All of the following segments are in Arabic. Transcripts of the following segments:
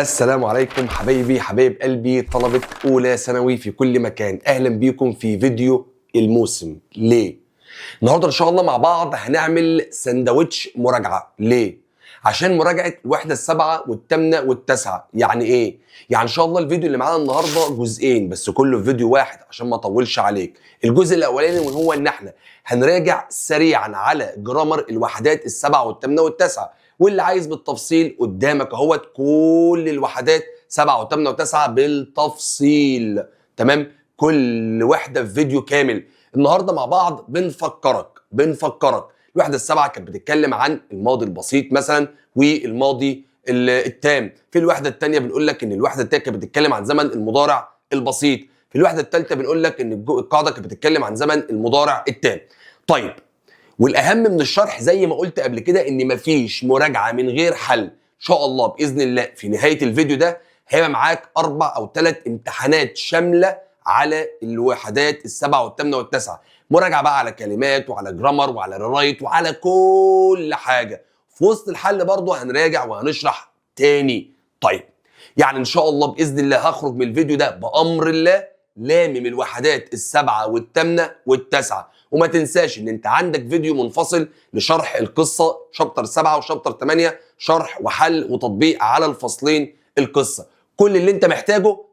السلام عليكم حبايبي حبايب قلبي طلبة أولى ثانوي في كل مكان. أهلا بيكم في فيديو الموسم. ليه؟ النهارده إن شاء الله مع بعض هنعمل سندوتش مراجعة. ليه؟ عشان مراجعة الوحدة السابعة والثامنة والتاسعة. يعني إيه؟ يعني إن شاء الله الفيديو اللي معانا النهارده جزئين بس كله في فيديو واحد عشان ما أطولش عليك. الجزء الأولاني وهو إن إحنا هنراجع سريعا على جرامر الوحدات السابعة والثامنة والتاسعة، واللي عايز بالتفصيل قدامك اهوت كل الوحدات 7 و8 و9 بالتفصيل. تمام، كل وحده في فيديو كامل. النهارده مع بعض بنفكرك الوحده السابعه كانت بتتكلم عن الماضي البسيط مثلا والماضي التام. في الوحده الثانيه بنقول لك ان الوحده الثانيه كانت بتتكلم عن زمن المضارع البسيط. في الوحده الثالثه بنقول لك ان القاعده كانت بتتكلم عن زمن المضارع التام. طيب، والاهم من الشرح زي ما قلت قبل كده ان مفيش مراجعه من غير حل. ان شاء الله باذن الله في نهايه الفيديو ده هيبقى معاك 4 أو 3 امتحانات شامله على الوحدات السبعه والثامنه والتاسعه، مراجعه بقى على كلمات وعلى جرامر وعلى ريرايت وعلى كل حاجه. في وسط الحل برضه هنراجع وهنشرح تاني. طيب، يعني ان شاء الله باذن الله هخرج من الفيديو ده بامر الله لامم الوحدات السبعه والثامنه والتاسعه. وما تنساش ان انت عندك فيديو منفصل لشرح القصه شابتر 7 وشابتر 8، شرح وحل وتطبيق على الفصلين القصه. كل اللي انت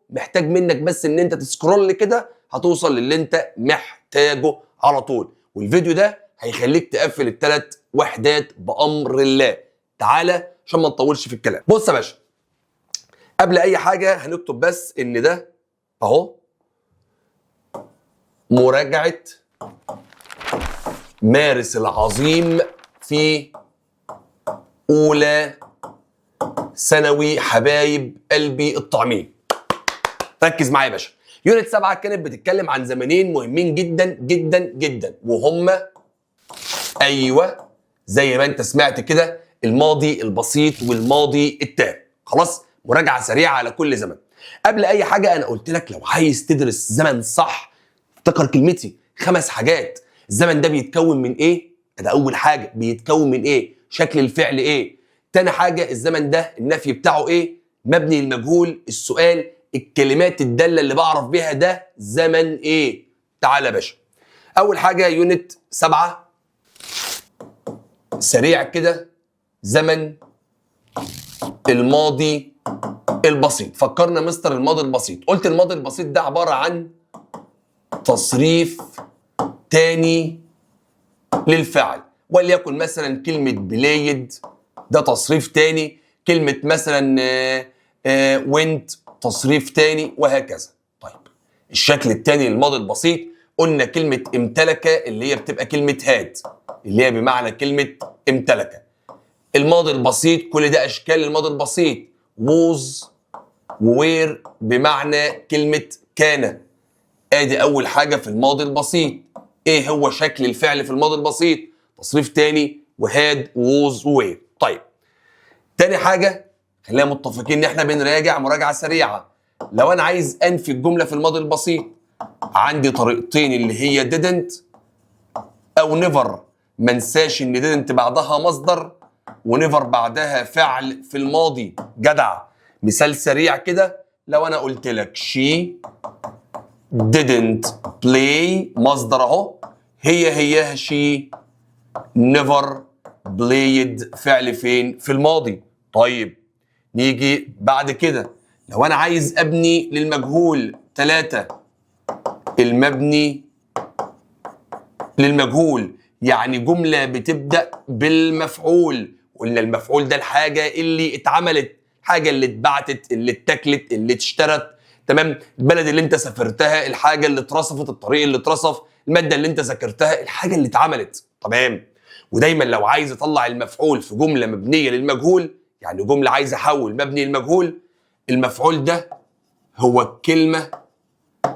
محتاج منك بس ان انت تسكرول كده هتوصل للي انت محتاجه على طول. والفيديو ده هيخليك تقفل ال3 وحدات بامر الله. تعالى عشان ما نطولش في الكلام. بص يا باشا، قبل اي حاجه هنكتب بس ان ده اهو مراجعه مارس العظيم في اولى ثانوي حبايب قلبي الطعمين. ركز معايا يا باشا. يونت 7 كانت بتتكلم عن زمنين مهمين جدا جدا جدا، وهما ايوه زي ما انت سمعت كده الماضي البسيط والماضي التام. خلاص، مراجعه سريعه على كل زمن. قبل اي حاجه انا قلت لك لو عايز تدرس زمن صح افتكر كلمتي 5 حاجات. الزمن ده بيتكون من ايه؟ ده اول حاجه. بيتكون من ايه؟ شكل الفعل ايه؟ تاني حاجه الزمن ده النفي بتاعه ايه؟ مبني المجهول، السؤال، الكلمات الداله اللي بعرف بيها ده زمن ايه. تعال يا باشا، اول حاجه يونت 7 سريع كده، زمن الماضي البسيط. فكرنا مستر الماضي البسيط. قلت الماضي البسيط ده عباره عن تصريف تاني للفعل، وليكن مثلا كلمة بلايد ده تصريف تاني، كلمة مثلا وينت تصريف تاني، وهكذا. طيب، الشكل التاني للماضي البسيط قلنا كلمة امتلك اللي هي بتبقى كلمة هاد اللي هي بمعنى كلمة امتلك. الماضي البسيط كل ده أشكال الماضي البسيط. was ووير بمعنى كلمة كان. ادي اول حاجه في الماضي البسيط. ايه هو شكل الفعل في الماضي البسيط؟ تصريف تاني وهاد ووز ووير. طيب، تاني حاجه خلينا متفقين ان احنا بنراجع مراجعه سريعه. لو انا عايز انفي الجمله في الماضي البسيط عندي طريقتين اللي هي didn't او never. ما انساش ان didn't بعدها مصدر ونيفر بعدها فعل في الماضي. جدع. مثال سريع كده، لو انا قلت لك she didn't play مصدر اهو، هي she never played فعل فين؟ في الماضي. طيب، نيجي بعد كده لو انا عايز ابني للمجهول 3، المبني للمجهول يعني جملة بتبدأ بالمفعول. قلنا المفعول ده الحاجة اللي اتعملت، الحاجة اللي اتبعتت، اللي اتاكلت، اللي اتشترت. تمام، البلد اللي انت سافرتها، الحاجة اللي اترصفت، الطريق اللي اترصف، المادة اللي انت ذاكرتها، الحاجة اللي اتعملت. تمام. ودايما لو عايز اطلع المفعول في جملة مبنية للمجهول، يعني جملة عايز احول مبني للمجهول، المفعول ده هو الكلمة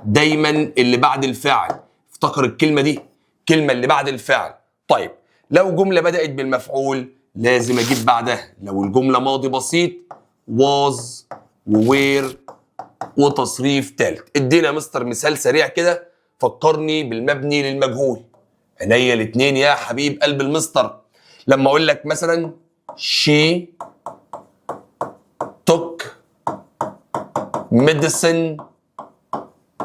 دايما اللي بعد الفاعل. افتكر الكلمة دي، كلمة اللي بعد الفعل. طيب، لو جملة بدأت بالمفعول لازم اجيب بعدها، لو الجملة ماضي بسيط was ووير وتصريف تالت. ادينا مستر مثال سريع كده فكرني بالمبني للمجهول. عينيا الاتنين يا حبيب قلب المستر. لما اقول لك مثلا she took medicine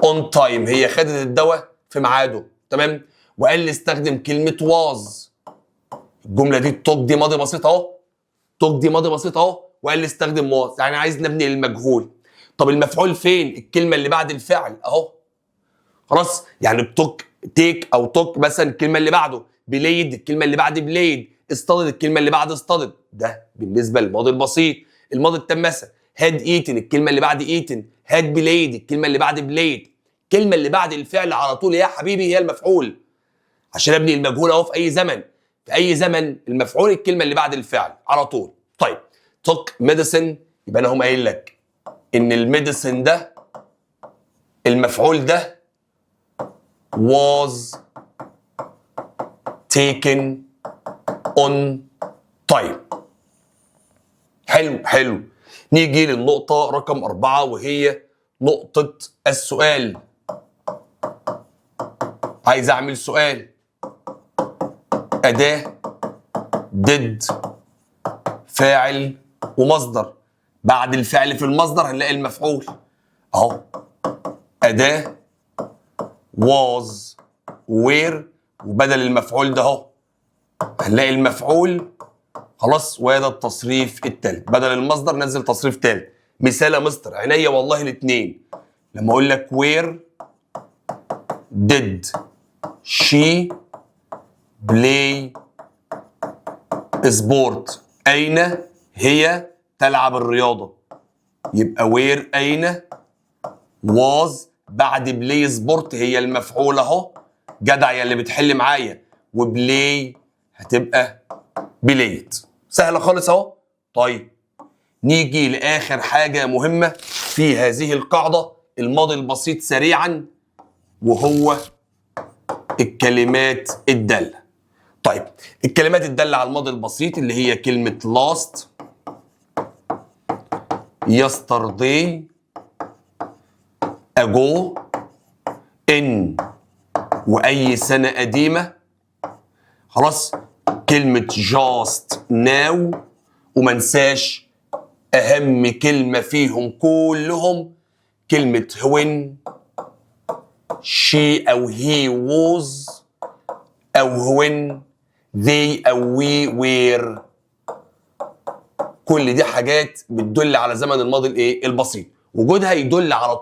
on time، هي خدت الدواء في ميعاده، تمام. وقال لي استخدم كلمة was. الجملة دي توك دي ماضي بسيط اهو، توك دي ماضي بسيط اهو، وقال لي استخدم was، يعني عايز نبني المجهول. طب المفعول فين؟ الكلمة اللي بعد الفعل اهو. خلاص، يعني بتوك تيك او توك مثلا الكلمة اللي بعده، بليد الكلمة اللي بعد بليد، اصطدد الكلمة اللي بعد اصطدد. ده بالنسبة للماضي البسيط. الماضي التام مثلا هاد ايتن الكلمة اللي بعد ايتن، هاد بليد الكلمة اللي بعد بليد. الكلمة اللي بعد الفعل على طول يا حبيبي هي المفعول، عشان ابني المجهول اهو في اي زمن. في اي زمن المفعول الكلمة اللي بعد الفعل على طول. طيب توك ميديسن، يبقى انا هم قايل لك ان الميديسن ده المفعول ده was taken on time. حلو حلو. نيجي للنقطة رقم 4 وهي نقطة السؤال. عايز أعمل سؤال. أداة did فاعل ومصدر. بعد الفعل في المصدر هنلاقي المفعول أهو. أداة was were، وبدل المفعول ده أهو هنلاقي المفعول. خلاص، وهذا التصريف التالت. بدل المصدر نزل تصريف تالت. مثال يا مستر، عينيا والله الاثنين. لما اقول لك where did she play sport، اين هي تلعب الرياضه، يبقى where اين was بعد play sport هي المفعول اهو. جدع يا اللي بتحل معايا، وبلاي هتبقى بلايد. سهله خالص اهو. طيب نيجي لاخر حاجه مهمه في هذه القاعده، الماضي البسيط سريعا، وهو الكلمات الداله. طيب الكلمات الداله على الماضي البسيط اللي هي كلمه last، yesterday، ago، in واي سنه قديمه. خلاص، كلمة just now، ومنساش أهم كلمة فيهم كلهم كلمة when she أو he was، أو when they أو we were. كل دي حاجات بتدل على زمن الماضي الايه البسيط. وجودها يدل على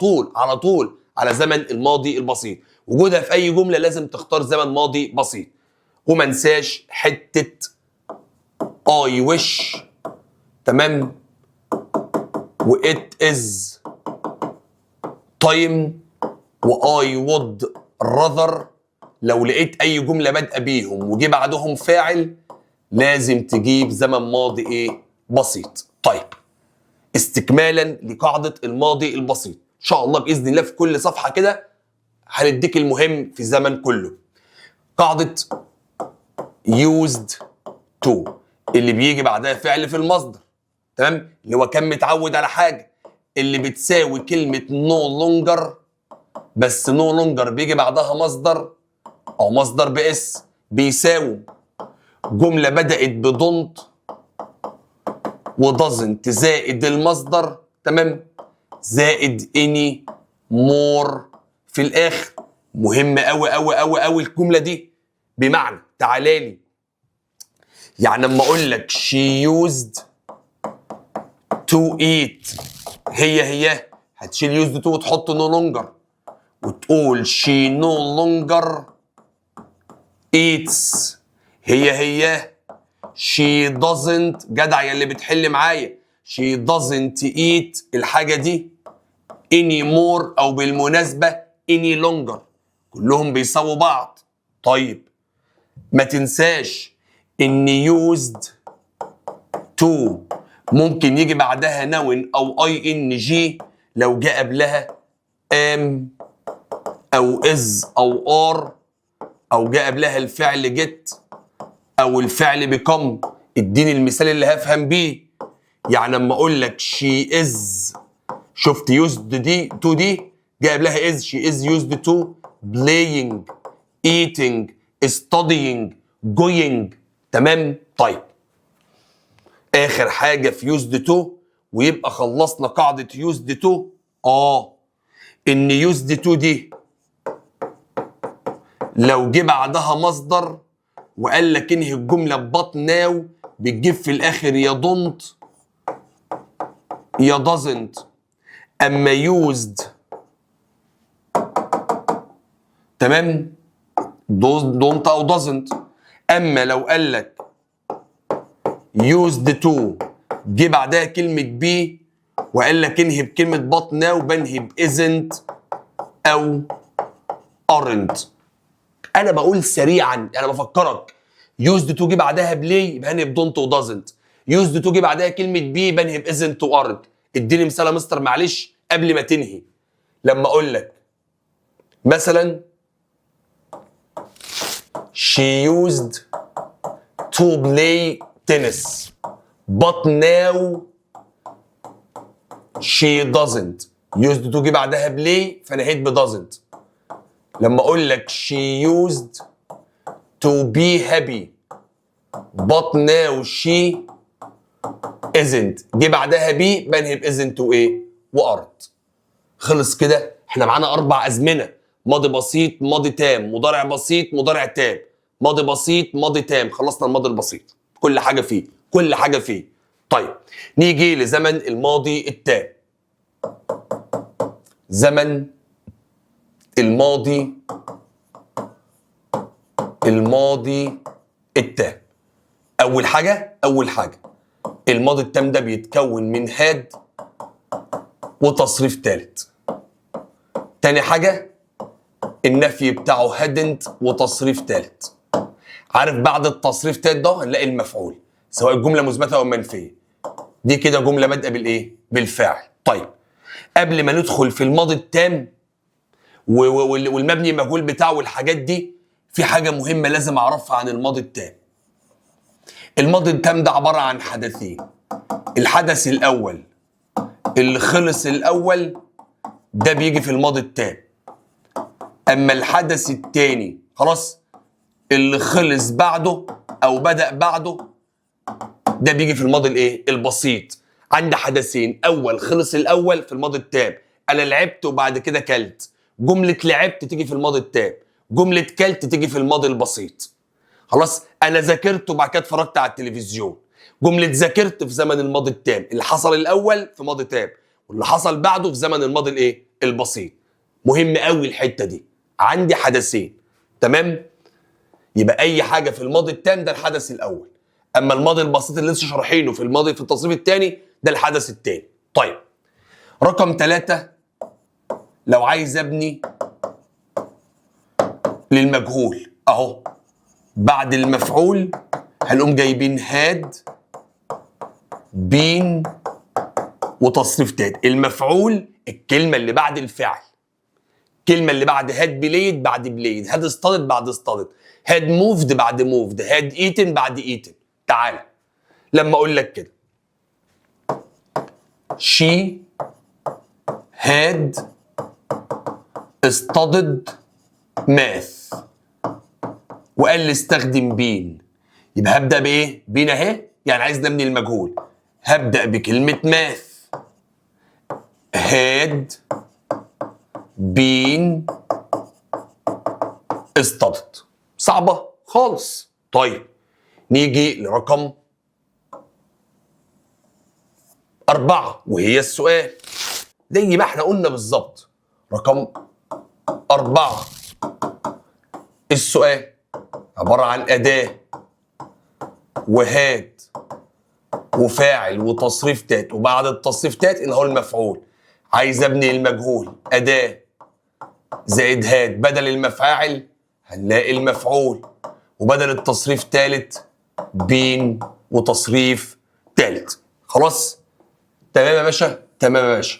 طول على زمن الماضي البسيط. وجودها في أي جملة لازم تختار زمن ماضي بسيط. ومنساش حتة I wish، تمام، و it is time، و I would rather. لو لقيت أي جملة بادئة بيهم وجي بعدهم فاعل لازم تجيب زمن ماضي إيه؟ بسيط. طيب استكمالا لقاعدة الماضي البسيط، إن شاء الله بإذن الله في كل صفحة كده هنديك المهم في الزمن كله. قاعدة used to اللي بيجي بعدها فعل في المصدر، تمام، اللي هو كان متعود على حاجه، اللي بتساوي كلمه no longer، بس no longer بيجي بعدها مصدر او مصدر باس بيساوي جمله بدات بدونت ودازنت زائد المصدر، تمام، زائد any more في الاخر. مهم قوي قوي قوي قوي الجمله دي. بمعنى تعالى لي، يعني لما اقول لك she used to eat، هي هتشيل used to وتحط no longer وتقول she no longer eats. هي she doesn't، جدع يا اللي بتحل معايا، she doesn't eat الحاجة دي anymore، أو بالمناسبة any longer، كلهم بيساووا بعض. طيب ما تنساش ان used to ممكن يجي بعدها noun او ing لو جاء قبلها am او is او are، او جاء قبلها الفعل get او الفعل become. اديني المثال اللي هفهم بيه. يعني لما اقول لك she is، شفت used دي to دي جاء قبلها is، she is used to playing eating studying going، تمام. طيب اخر حاجه في used to ويبقى خلصنا قاعده used to ان used to دي لو جه بعدها مصدر وقال لك انهي الجمله ببط ناو بتجيب في الاخر يا دونت يا دازنت. اما used تمام دونت او دازنت. اما لو قال لك used to جه بعدها كلمه بي وقال لك انهي بكلمه بط ناو بنهي بازنت او aren't. انا بقول سريعا انا بفكرك used to جه بعدها بلاي يبقى هنهي بدونت ودازنت. used to جه بعدها كلمه بي بنهي بازنت وارنت. اديني مثال يا مستر معلش قبل ما تنهي. لما اقول لك مثلا she used to play tennis but now she doesn't. used to جه بعدها بلاي فنهيت بدازنت. لما اقول لك she used to be happy but now she isn't جه بعدها بي بنهي بازنت وايه وارنت. خلص كده. احنا معانا 4 ازمنه: ماضي بسيط، ماضي تام، مضارع بسيط، مضارع تام. ماضي بسيط، ماضي تام، خلصنا الماضي البسيط، كل حاجه فيه كل حاجه فيه. طيب نيجي لزمن الماضي التام. زمن الماضي التام. اول حاجه الماضي التام ده بيتكون من هاد وتصريف ثالث. تاني حاجه النفي بتاعه hadn't وتصريف ثالث. عارف بعد التصريف الثالث ده هنلاقي المفعول سواء الجمله مثبته او منفيه. دي كده جمله بادئه بالايه بالفاعل. طيب قبل ما ندخل في الماضي التام والمبني المجهول بتاعه والحاجات دي في حاجه مهمه لازم اعرفها عن الماضي التام. الماضي التام ده عباره عن حدثين. الحدث الاول اللي خلص الاول ده بيجي في الماضي التام. اما الحدث الثاني خلاص اللي خلص بعده او بدأ بعده ده بيجي في الماضي الايه البسيط. عندي حدثين: اول خلص الاول في الماضي التام، انا لعبت وبعد كده كلت. جمله لعبت تيجي في الماضي التام، جمله كلت تيجي في الماضي البسيط. خلاص انا ذاكرت وبعد كده اتفرجت على التلفزيون. جمله ذاكرت في زمن الماضي التام، اللي حصل الاول في ماضي تام واللي حصل بعده في زمن الماضي الايه البسيط. مهم قوي الحته دي. عندي حدثين تمام. يبقى اي حاجه في الماضي التام ده الحدث الاول، اما الماضي البسيط اللي لسه شارحينه في الماضي في التصريف الثاني ده الحدث الثاني. طيب رقم 3 لو عايز ابني للمجهول اهو بعد المفعول هنقوم جايبين هاد بين وتصريف تالت. المفعول الكلمه اللي بعد الفعل، الكلمه اللي بعد هاد بليد بعد بليد، هاد اصطادت بعد اصطادت، هاد موفد بعد موفد، هاد ايتن بعد ايتن. تعالى لما اقول لك كده she had studied math وقال لي استخدم بين، يبقى هبدا بايه؟ بين اهي يعني عايز نبني المجهول. هبدا بكلمه ماث had been studied. صعبه خالص. طيب نيجي لرقم 4 وهي السؤال زي ما احنا قلنا بالظبط. رقم 4 السؤال عبارة عن أداة وهاد وفاعل وتصريف تات، وبعد التصريف تات اللي هو المفعول. عايز ابني المجهول أداة زائد هاد، بدل المفاعل هنلاقي المفعول، وبدل التصريف تالت بين وتصريف تالت. خلاص تمام يا باشا؟ تمام يا باشا.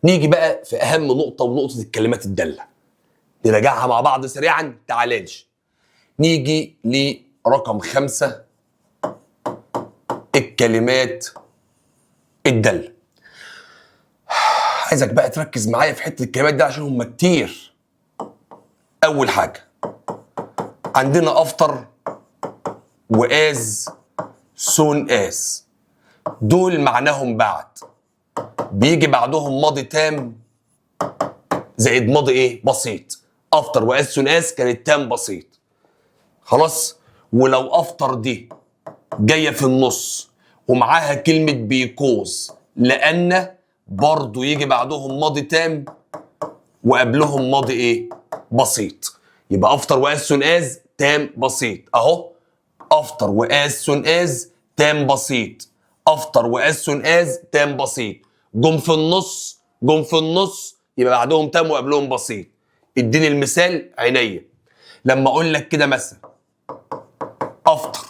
نيجي بقى في أهم نقطة ونقطة الكلمات الدالة، نراجعها مع بعض سريعا. تعالالش نيجي لرقم 5 الكلمات الدالة. عايزك بقى تركز معايا في حتة الكلمات دي عشان هم كتير. أول حاجة عندنا أفطر وآز سون آز، دول معناهم بعد، بيجي بعدهم ماضي تام زائد ماضي ايه؟ بسيط. افتر واز سون از كانت تام بسيط. خلاص. ولو افتر دي جايه في النص ومعاها كلمه بيكوز، لان برضو يجي بعدهم ماضي تام وقبلهم ماضي ايه؟ بسيط. يبقى افتر واز سون از تام بسيط اهو. افتر واز سون از تام بسيط. افتر واز سون از تام بسيط. جم في النص، جم في النص يبقى بعدهم تام وقبلهم بسيط. اديني المثال عينيا. لما اقول لك كده مثلا افتر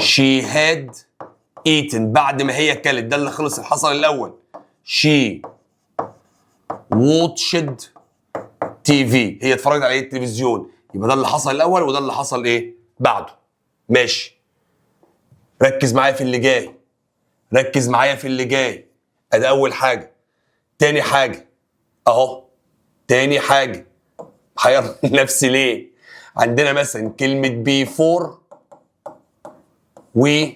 she had eaten، بعد ما هي كلت، ده اللي خلص الحصل الاول. she watched TV، هي اتفرجت على التلفزيون، يبقى ده اللي حصل الاول وده اللي حصل ايه بعده. ماشي. ركز معايا في اللي جاي، ركز معايا في اللي جاي. ادي اول حاجه. تاني حاجه اهو، تاني حاجه حيرني نفسي ليه. عندنا مثلا كلمه بيفور و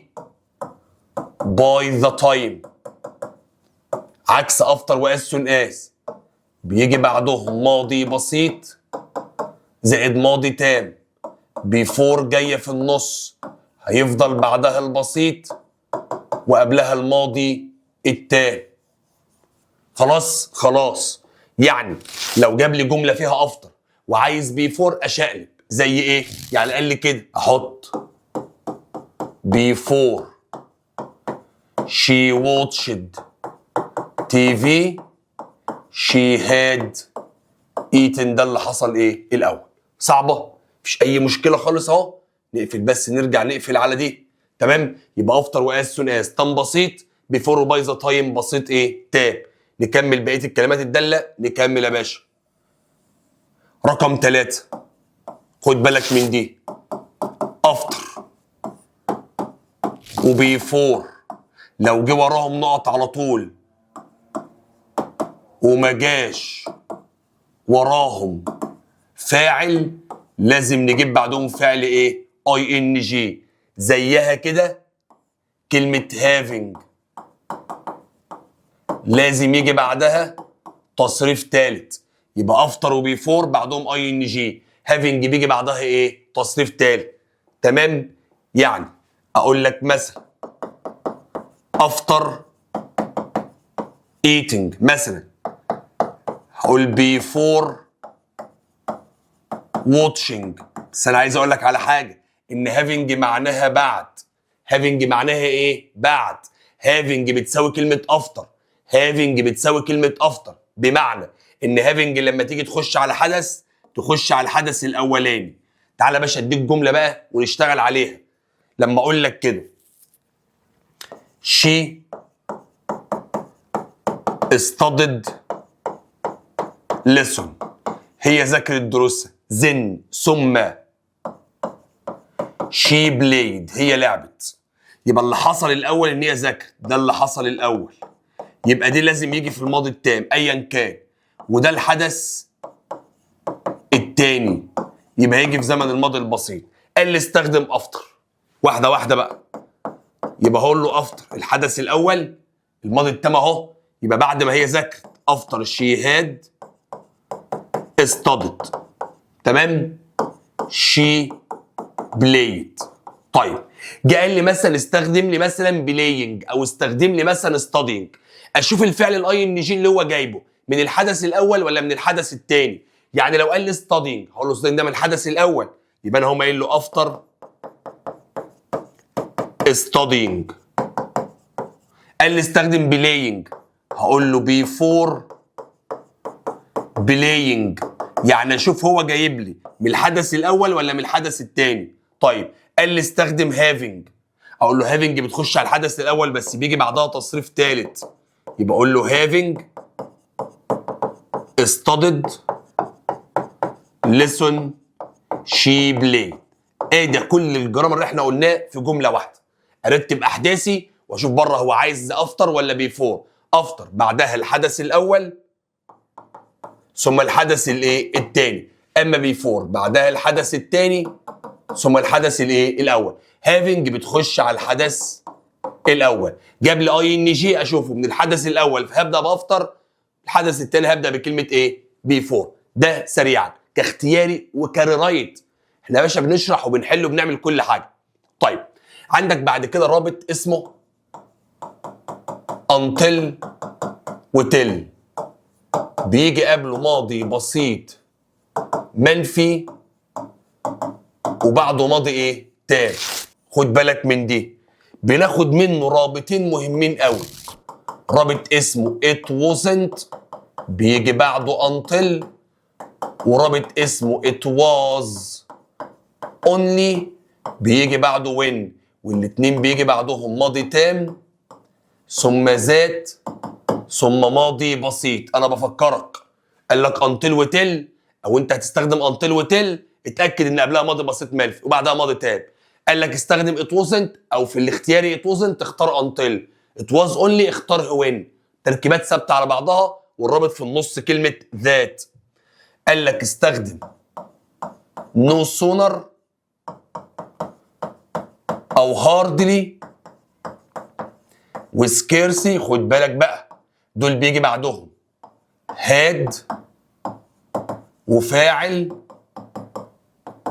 باي ذا تايم، عكس افتر واز سون از، بيجي بعدهم ماضي بسيط زائد ماضي تام. بيفور جايه في النص، هيفضل بعدها البسيط وقبلها الماضي التام. خلاص خلاص. يعني لو جاب لي جمله فيها افتر وعايز بيفور اشقلب زي ايه؟ يعني قال لي كده احط before she watched TV she had eaten، ده اللي حصل ايه الاول. صعبه؟ مفيش اي مشكله خالص اهو. نقفل بس، نرجع نقفل على دي. تمام. يبقى افتر واز سون از تام بسيط، بيفور وباي ذا تايم بسيط ايه؟ تام. نكمل بقيه الكلمات الداله. نكمل يا باشا. رقم 3، خد بالك من دي. افتر وبيفور لو جه وراهم نقط على طول وما جاش وراهم فاعل، لازم نجيب بعدهم فعل ايه؟ اي ان جي. زيها كده كلمة having، لازم يجي بعدها تصريف ثالث. يبقى افتر وبيفور بعدهم اي ان جي، having بيجي بعدها ايه؟ تصريف ثالث. تمام. يعني اقول لك مثلا after eating مثلا، هقول before watching. بس انا عايز اقول لك على حاجه، ان having معناها بعد. having معناها ايه؟ بعد. having بتساوي كلمه after. having بتساوي كلمه after، بمعنى ان having لما تيجي تخش على حدث تخش على الحدث الاولاني. تعالى يا باشا اديك جمله بقى ونشتغل عليها. لما اقول لك كده she studied lesson، هي ذاكرت دروسها. then ثم she played، هي لعبت. يبقى اللي حصل الاول ان هي ذاكرت، ده اللي حصل الاول. يبقى دي لازم يجي في الماضي التام ايا كان، وده الحدث التاني يبقى هيجي في زمن الماضي البسيط. قال لي استخدم افتر. واحده واحده بقى. يبقى هقول له افتر الحدث الاول، الماضي التام اهو، يبقى بعد ما هي ذاكرت افتر she had studied. تمام. she played. طيب جه قال لي مثلا استخدم لي مثلا playing او استخدم لي مثلا studying. اشوف الفعل الاي ان جي اللي هو جايبه من الحدث الاول ولا من الحدث الثاني. يعني لو قال لي studying هقول له studying ده من الحدث الاول، يبقى انا هقوم قايل له after studying. قال لي استخدم playing هقول له before playing. يعني اشوف هو جايب لي من الحدث الاول ولا من الحدث الثاني. طيب قال لي استخدم having، اقول له having بتخش على الحدث الاول بس بيجي بعدها تصريف ثالث، يبقى اقول له having studied lesson she played. ده كل الجرامر اللي احنا قلناه في جمله واحده. ارتب احداثي واشوف بره هو عايز افتر ولا بيفور. افتر بعدها الحدث الاول ثم الحدث الايه الثاني، اما بيفور بعدها الحدث الثاني ثم الحدث الايه الاول. هافنج بتخش على الحدث الاول. جاب لي اي ان جي اشوفه من الحدث الاول فهبدا بافتر الحدث التاني هبدا بكلمه ايه؟ بيفور. ده سريعا كاختياري وكريرايت. احنا يا باشا بنشرح وبنحل وبنعمل كل حاجه. طيب عندك بعد كده رابط اسمه until وتل، بيجي قبله ماضي بسيط منفي وبعده ماضي ايه؟ تام. خد بالك من دي، بناخد منه رابطين مهمين قوي. رابط اسمه it wasn't بيجي بعده until، ورابط اسمه it was only بيجي بعده when، والاتنين بيجي بعدهم ماضي تام ثم ذات ثم ماضي بسيط. انا بفكرك، قال لك until وتل، او انت هتستخدم until وتل اتاكد ان قبلها ماضي بسيط منفي وبعدها ماضي تام. قال لك استخدم it wasn't او في الاختياري it wasn't اختار until، it was only اختار when. تركيبات ثابته على بعضها والرابط في النص كلمه ذات. قال لك استخدم no sooner او hardly وسكيرسي. خد بالك بقى، دول بيجي بعدهم had وفاعل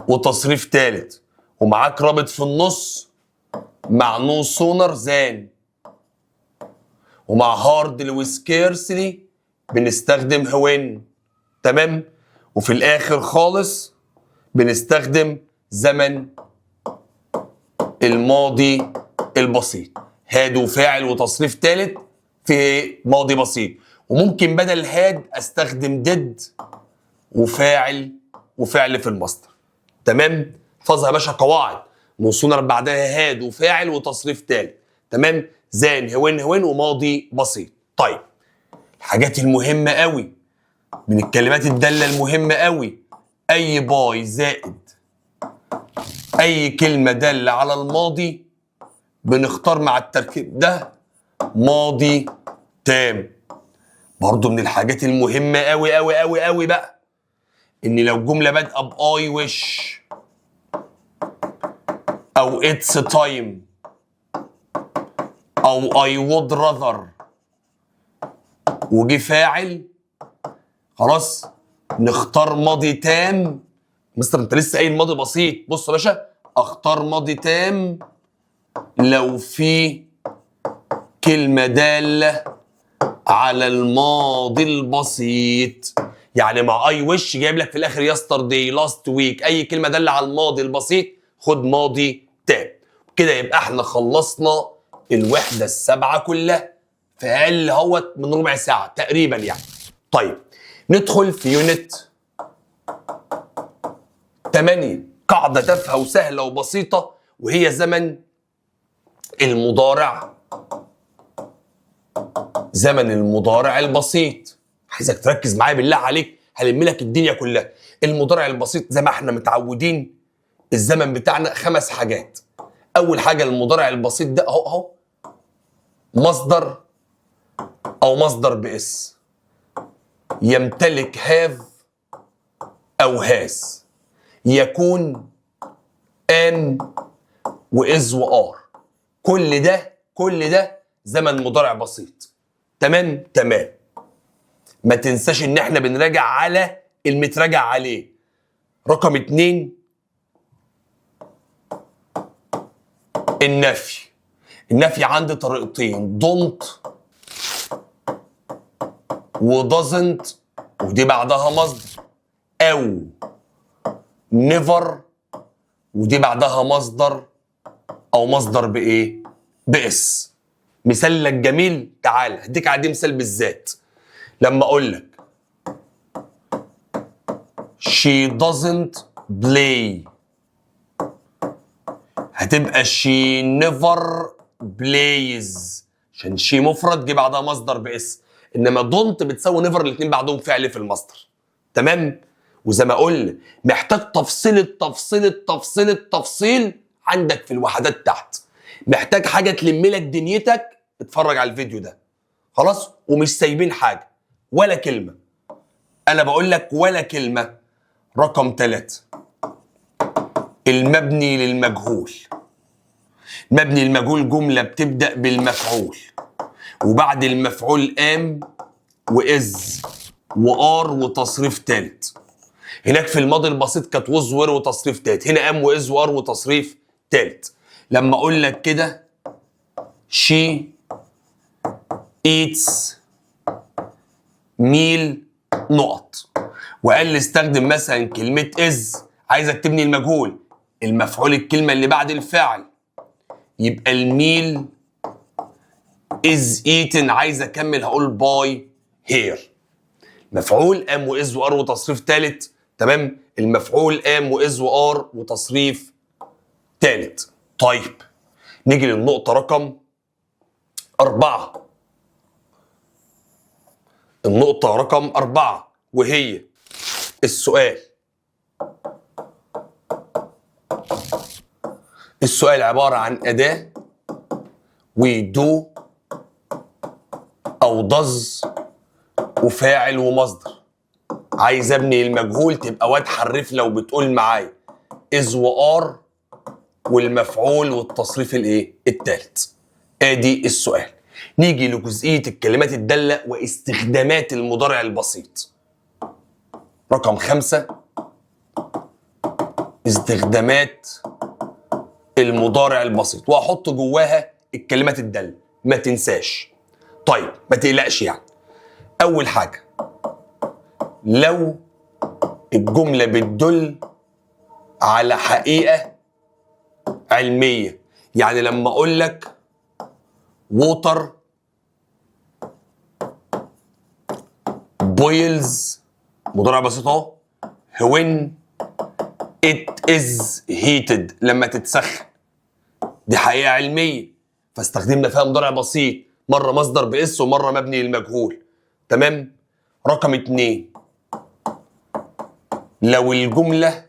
وتصريف ثالث، ومعاك رابط في النص مع no sooner than، ومع hardly وسكيرسي بنستخدم when. تمام. وفي الاخر خالص بنستخدم زمن الماضي البسيط، هاد وفاعل وتصريف ثالث في ماضي بسيط. وممكن بدل هاد استخدم did وفاعل في المصدر. تمام. احفظها يا باشا قواعد، موصولة بعدها هاد وفاعل وتصريف ثالث. تمام. زان هون وماضي بسيط. طيب الحاجات المهمة قوي من الكلمات الدالة المهمة قوي، اي باي زائد اي كلمة دالة على الماضي بنختار مع التركيب ده ماضي تام. برضو من الحاجات المهمة قوي قوي قوي قوي بقى، ان لو جملة بادئة بآي وش او اتس تايم او اي وود راذر وجي فاعل، خلاص نختار ماضي تام. مستر انت لسه قايل ماضي بسيط. بص يا باشا، اختار ماضي تام لو في كلمة دالة على الماضي البسيط. يعني مع اي وش جايب لك في الاخر يسترداي لاست ويك، اي كلمة دالة على الماضي البسيط خد ماضي تام. كده يبقى احنا خلصنا الوحدة السبعة كلها في اقل هوت من ربع ساعة تقريبا يعني. طيب ندخل في يونت 8، قاعدة تافهة وسهلة وبسيطة، وهي زمن المضارع. زمن المضارع البسيط. عايزك تركز معايا بالله عليك، هلم لك الدنيا كلها. المضارع البسيط زي ما احنا متعودين الزمن بتاعنا 5 حاجات. اول حاجة المضارع البسيط ده اهو مصدر او مصدر بإس، يمتلك هاف او هاس، يكون ام واز وار. كل ده زمن مضارع بسيط. تمام. ما تنساش ان احنا بنراجع على المتراجع عليه. رقم 2 النفي عندي طريقتين، don't و doesn't ودي بعدها مصدر، او never ودي بعدها مصدر او مصدر بايه؟ بإس. مثال لك جميل، تعال هديك على دي مثال بالذات. لما اقول لك she doesn't play هتبقى she never plays، عشان she مفرد جه بعدها مصدر بإس، انما don't بتساوي never الاثنين بعدهم فعل في المصدر. تمام. وزي ما قلنا محتاج تفصيل عندك في الوحدات تحت. محتاج حاجه تلم لك دنيتك، اتفرج على الفيديو ده خلاص. ومش سايبين حاجه ولا كلمه، انا بقول لك ولا كلمه. رقم 3 المبني للمجهول. مبني للمجهول جمله بتبدا بالمفعول وبعد المفعول ام وإز وآر وتصريف تالت. هناك في الماضي البسيط كانت وز وير وتصريف تالت، هنا ام وإز وآر وتصريف تالت. لما أقول لك كده she eats meal نقط، وقال لي استخدم مثلا كلمة إز، عايزك تبني المجهول، المفعول الكلمة اللي بعد الفعل، يبقى الميل is eaten، عايز أكمل هقول باي هير. مفعول ام وإز وآر وتصريف تالت، تمام؟ المفعول ام وإز وآر وتصريف تالت. طيب نيجي للنقطة رقم 4. النقطة رقم 4 وهي السؤال. السؤال عبارة عن أداة ودو أو does وفاعل ومصدر. عايز ابني المجهول تبقى واد حرف لو بتقول معايا is وآر والمفعول والتصريف الايه؟ التالت. ادي السؤال. نيجي لجزئية الكلمات الدالة واستخدامات المضارع البسيط. رقم 5 استخدامات المضارع البسيط، وهحط جواها الكلمات الدالة ما تنساش. طيب ما تقلقش يعني. أول حاجة لو الجملة بتدل على حقيقة علمية، يعني لما أقول لك water boils مضارع بسيط اهو when it is heated لما تتسخن، دي حقيقة علمية فاستخدمنا فيها مضارع بسيط، مرة مصدر بإس ومرة مبني للمجهول، تمام؟ رقم 2 لو الجملة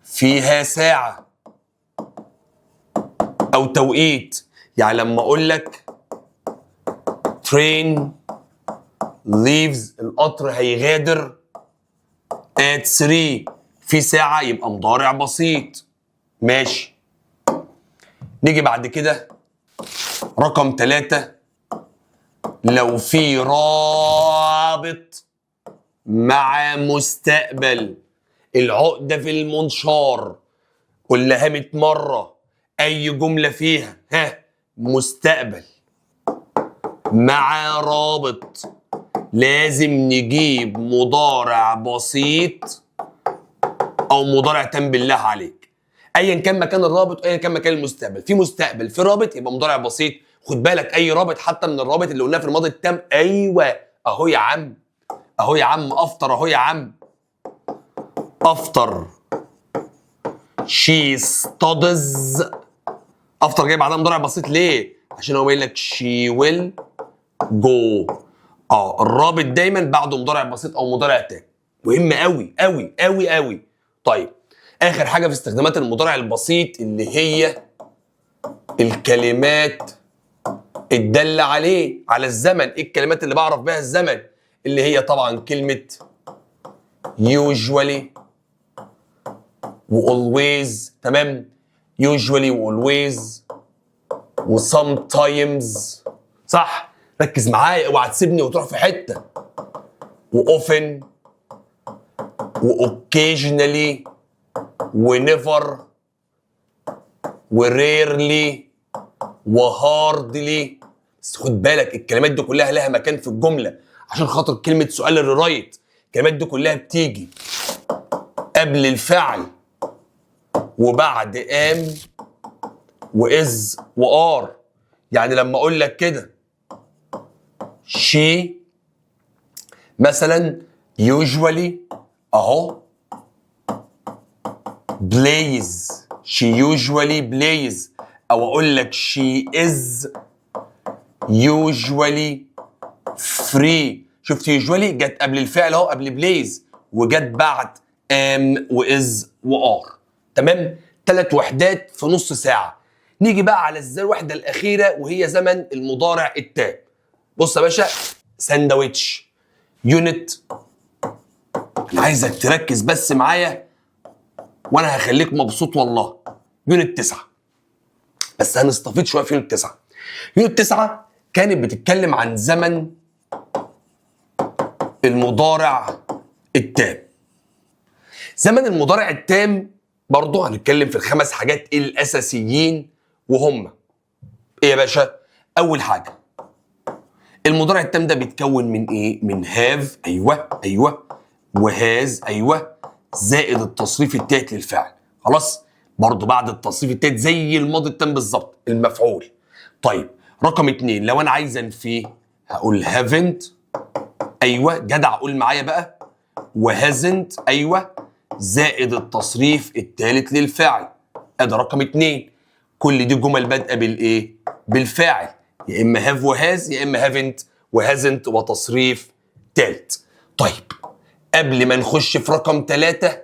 فيها ساعة أو توقيت، يعني لما أقول لك train leaves القطر هيغادر at 3 في ساعة، يبقى مضارع بسيط. ماشي. نيجي بعد كده رقم 3 لو في رابط مع مستقبل، العقدة في المنشار قلناها 100 مرة، أي جملة فيها مستقبل مع رابط لازم نجيب مضارع بسيط أو مضارع تام بالله عليك، أيا كان مكان الرابط أيا كان مكان المستقبل. في مستقبل في رابط يبقى مضارع بسيط. خد بالك أي رابط حتى من الرابط اللي قلناه في الماضي التام، أيوه أهو يا عم، أهو يا عم أفطر، أهو يا عم أفطر she studies. أفطر جاي بعدها مضارع بسيط ليه؟ عشان هو قايل لك she will go. الرابط دايما بعده مضارع بسيط او مضارع تام، مهم قوي قوي قوي قوي. طيب اخر حاجه في استخدامات المضارع البسيط اللي هي الكلمات الداله عليه على الزمن. ايه الكلمات اللي بعرف بيها الزمن؟ اللي هي طبعا كلمه usually و always، تمام؟ usually و always و sometimes، صح؟ ركز معايا اوعى تسيبني وتروح في حته. وoften واوكيجنالي ونيفر وريرلي وهاردلي. بس خد بالك الكلمات دي كلها لها مكان في الجمله، عشان خاطر كلمه سؤال الرايت الكلمات دي كلها بتيجي قبل الفعل وبعد ام واز وار. يعني لما اقول لك كده she مثلا usually اهو plays، she usually plays، او اقول لك she is usually free. شفت usually جت قبل الفعل اهو قبل plays وجت بعد am واز وار، تمام؟ 3 وحدات في نص ساعه. نيجي بقى على الوحده الاخيره وهي زمن المضارع التام. بص يا باشا، ساندويتش يونت، انا عايزك تركز بس معايا وانا هخليك مبسوط والله. يونت 9 بس هنستفيد شويه في يونت 9. يونت 9 كانت بتتكلم عن زمن المضارع التام. زمن المضارع التام برضه هنتكلم في الخمس حاجات الاساسيين، وهم ايه يا باشا؟ اول حاجه المضارع التام ده بيتكون من ايه؟ من هاف، ايوه، وهاز، ايوه، زائد التصريف التالت للفعل. خلاص؟ برضه بعد التصريف التالت زي الماضي التام بالظبط، المفعول. طيب رقم 2 لو انا عايز انفيه هقول haven't، ايوه جدع قول معايا بقى، وهازنت، ايوه، زائد التصريف التالت للفعل. ادي رقم 2. كل دي جمل بادئه بالايه؟ بالفاعل، يا اما هاف وهاز يا اما هافنت وهازنت وتصريف تالت. طيب قبل ما نخش في رقم 3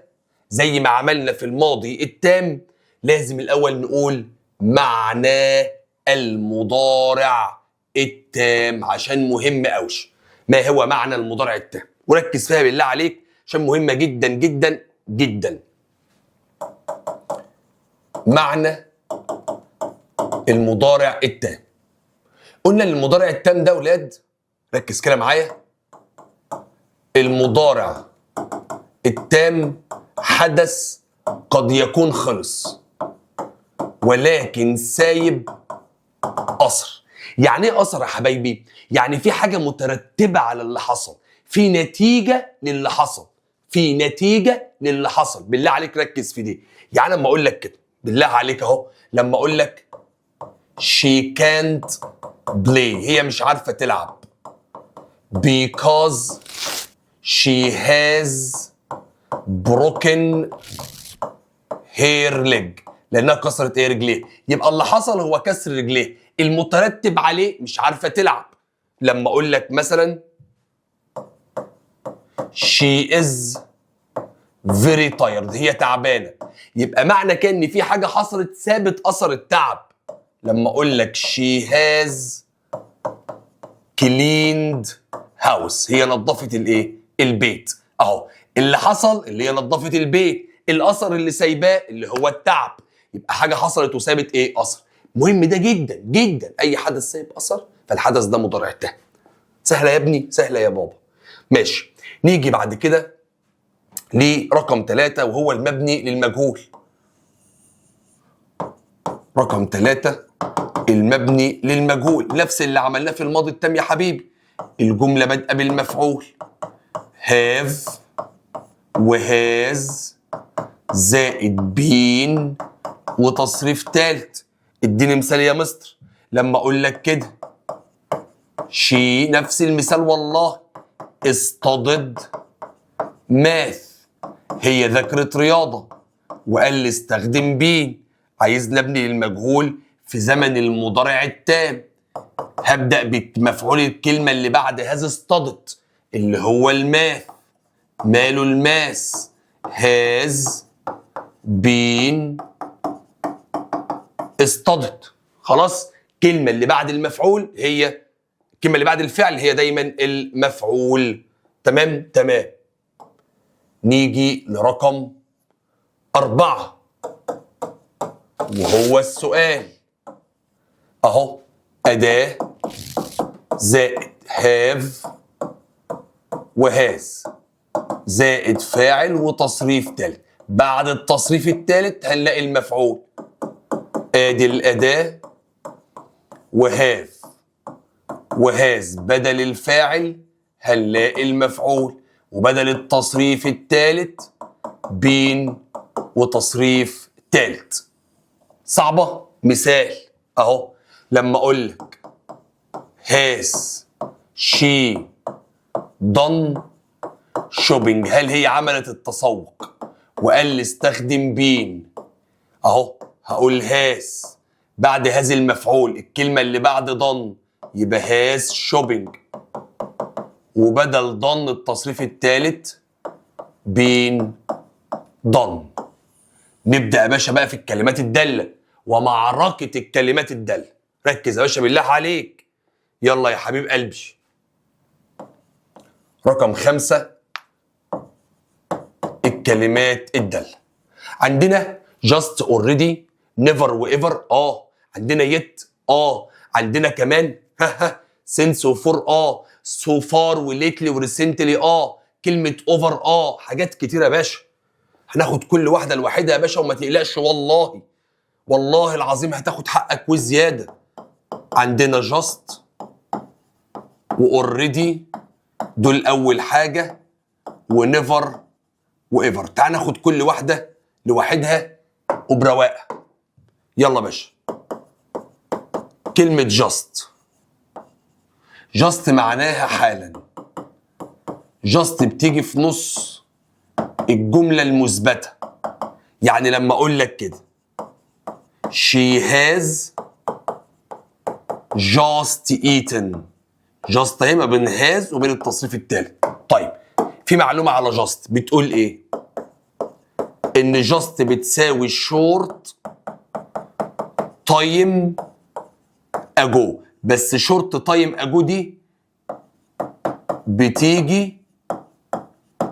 زي ما عملنا في الماضي التام، لازم الاول نقول معنى المضارع التام عشان مهم قوي. ما هو معنى المضارع التام؟ وركز فيها بالله عليك عشان مهمه جدا جدا جدا. معنى المضارع التام، قلنا المضارع التام ده ولاد، ركز كده معايا، المضارع التام حدث قد يكون خلص ولكن سايب اثر. يعني ايه اثر يا حبايبي؟ يعني في حاجه مترتبه على اللي حصل، في نتيجه للي حصل، في نتيجه للي حصل. بالله عليك ركز في دي. يعني لما اقول لك كده بالله عليك اهو، لما اقول لك she can't play، هي مش عارفه تلعب، because she has broken her leg، لانها كسرت ايه؟ رجليه. يبقى اللي حصل هو كسر رجليه، المترتب عليه مش عارفه تلعب. لما اقول لك مثلا she is very tired، هي تعبانه، يبقى معنى كان ان في حاجه حصلت سابت اثر التعب. لما اقول لك she has cleaned house، هي نظفت الايه؟ البيت. اهو اللي حصل اللي هي نظفت البيت، الاثر اللي سايباه اللي هو التعب. يبقى حاجه حصلت وسابت ايه؟ اثر. مهم ده جدا جدا، اي حدث سايب اثر فالحدث ده مضارع تام. سهله يا ابني، سهله يا بابا. ماشي، نيجي بعد كده لرقم 3 وهو المبني للمجهول. رقم 3 المبني للمجهول، نفس اللي عملناه في الماضي التام يا حبيبي. الجمله بادئه بالمفعول، have وهاز زائد بين وتصريف تالت. اديني مثال يا مستر. لما اقول لك كده شي، نفس المثال والله، studied math، هي ذاكرت رياضه، وقال لي استخدم بين. عايز نبني للمجهول في زمن المضارع التام، هبدا بمفعول الكلمه اللي بعد هذا studied اللي هو الماث. ماله الماس؟ has been studied. خلاص، الكلمه اللي بعد المفعول هي الكلمه اللي بعد الفعل هي دايما المفعول. تمام تمام. نيجي لرقم 4 وهو السؤال. اهو اداه زائد have وهاز زائد فاعل وتصريف تالت. بعد التصريف التالت هنلاقي المفعول. ادي الاداه وهاف وهاز بدل الفاعل هنلاقي المفعول، وبدل التصريف التالت بين وتصريف تالت. صعبه؟ مثال اهو. لما اقول لك هاز شي done shopping، هل هي عملت التسوق؟ وقال لي استخدم بين. اهو هقول هاز بعد هذا المفعول الكلمه اللي بعد ضن يبقى هاز شوبينج، وبدل ضن التصريف الثالث بين ضن. نبدا يا باشا بقى في الكلمات الداله ومعركه الكلمات الداله. ركز يا باشا بالله عليك، يلا يا حبيب قلبي. رقم 5 الكلمات الداله. عندنا just already never وايفر، عندنا yet، عندنا كمان since وفور، سو فار وليتلي وريسنتلي كلمه اوفر حاجات كتيره يا باشا. هناخد كل واحده لوحدها يا باشا وما تقلقش، والله العظيم هتاخد حقك وزياده. عندنا جاست واوريدي دول اول حاجه، ونيفر وايفر. تعال ناخد كل واحده لوحدها وبرواقه. يلا يا باشا. كلمه جاست معناها حالا. جاست بتيجي في نص الجمله المثبته. يعني لما اقول لك كده she has just eaten. جاست اهي ما بين هاز وبين التصريف الثالث. طيب في معلومه على جاست بتقول ايه؟ ان جاست بتساوي شورت تايم اجو. بس شورت تايم اجو دي بتيجي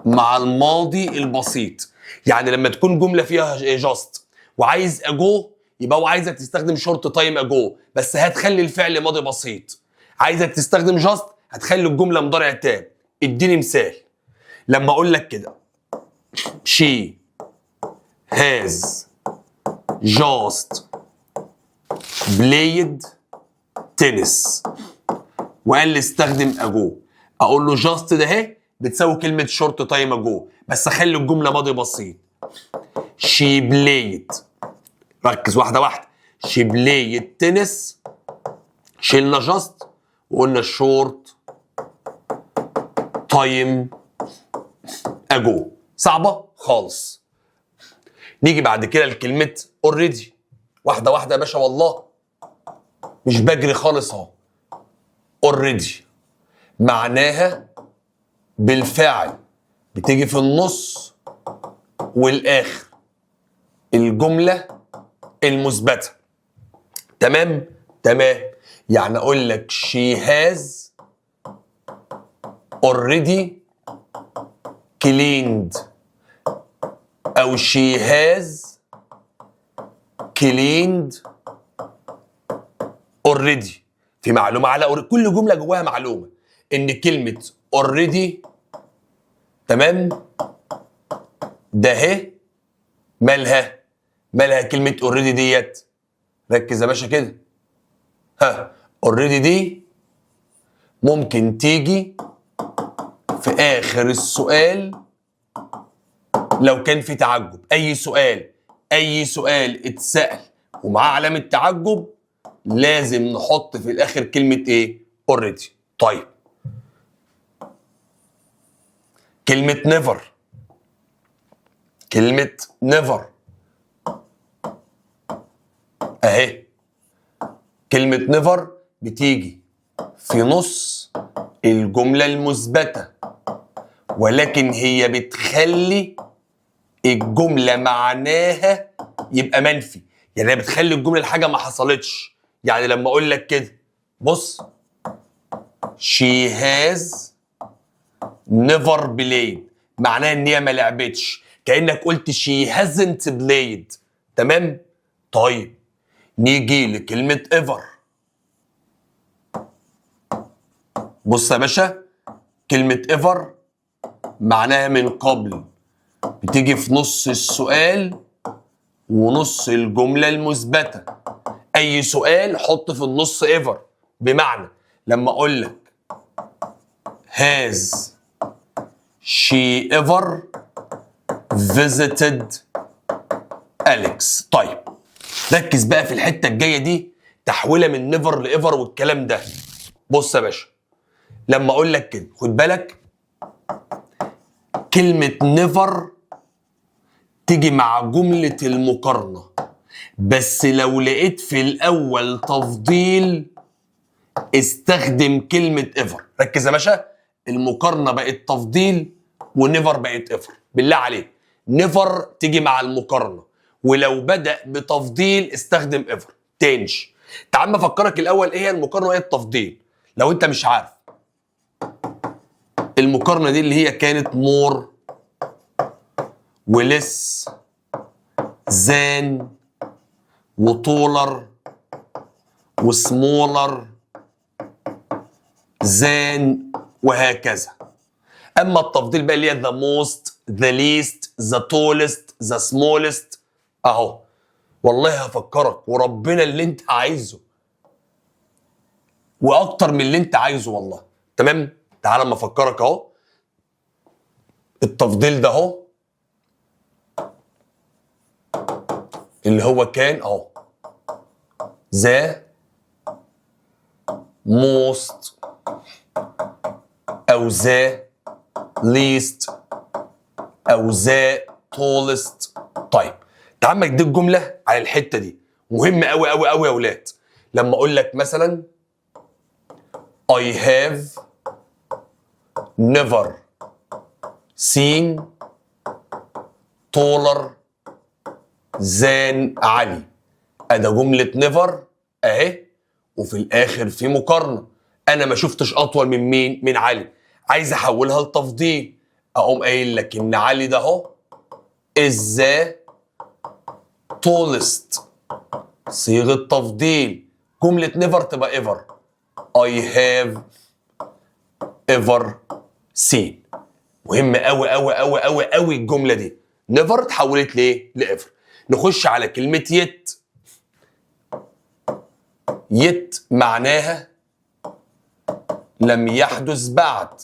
مع الماضي البسيط. يعني لما تكون جمله فيها جاست وعايز اجو، يبقى هو عايزك تستخدم شورت تايم اجو، بس هتخلي الفعل ماضي بسيط. عايزك تستخدم جاست، هتخلي الجمله مضارع تام. اديني مثال. لما اقول لك كده she has just played tennis وقال لي استخدم اجو، اقول له جاست ده اهي بتساوي كلمه شورت تايم اجو، بس اخلي الجمله ماضي بسيط. she played، ركز واحده واحده. she played tennis، شلنا جاست وقلنا شورت تايم اجو. صعبه خالص. نيجي بعد كده لكلمه اوريدي. واحده واحده يا باشا، والله مش بجري خالص اهو. اوريدي معناها بالفعل، بتيجي في النص والاخر الجمله المثبته. تمام. يعني اقول لك she has already cleaned او she has cleaned already. في معلومه على كل جمله جواها معلومه، ان كلمه already تمام ده اهي مالها كلمه already ديت. ركز يا باشا كده. already دي ممكن تيجي في اخر السؤال لو كان في تعجب. اي سؤال اتسأل ومعاه علامه تعجب لازم نحط في الاخر كلمه ايه؟ already. طيب كلمه never اهي. كلمه never بتيجي في نص الجمله المثبته، ولكن هي بتخلي الجمله معناها يبقى منفي. يعني هي بتخلي الجمله الحاجه ما حصلتش. يعني لما اقول لك كده بص she has never played، معناها ان هي ما لعبتش، كانك قلت she hasn't played. تمام. طيب نيجي لكلمه ever. بص يا باشا، كلمه ever معناها من قبل، بتيجي في نص السؤال ونص الجمله المثبته. اي سؤال حط في النص ever. بمعنى لما اقول لك has she ever visited Alex. طيب ركز بقى في الحته الجايه دي، تحويله من نيفر لايفر والكلام ده. بص يا باشا، لما اقول لك كده خد بالك، كلمه نيفر تيجي مع جمله المقارنه، بس لو لقيت في الاول تفضيل استخدم كلمه ايفر. ركز يا باشا، المقارنه بقت تفضيل ونيفر بقت ايفر. بالله عليك نيفر تيجي مع المقارنه، ولو بدأ بتفضيل استخدم ايفر. تانش تعال ما افكرك الاول ايه هي المقارنه وايه التفضيل لو انت مش عارف. المقارنه دي اللي هي كانت مور ولس زان وطولر وسمولر زان وهكذا. اما التفضيل بقى اللي هي the most the least the tallest the smallest اهو. والله هفكرك وربنا اللي انت عايزه واكتر من اللي انت عايزه والله. تمام، تعال اما افكرك اهو. التفضيل ده اهو اللي هو كان اهو the most او the least او the tallest. طيب تعمل دي الجمله على الحته دي مهمه قوي قوي قوي يا اولاد. لما اقول لك مثلا I have never seen taller than علي. ادي جمله never اهي، وفي الاخر في مقارنه. انا ما شفتش اطول من مين؟ من علي. عايز احولها لتفضيل، اقوم قايل لك ان علي ده اهو is the tallest. صيغه تفضيل. جمله never تبقى ever. I have ever seen. مهمه قوي قوي قوي قوي قوي الجمله دي. never اتحولت ليه؟ لايفر. نخش على كلمه yet. yet معناها لم يحدث بعد،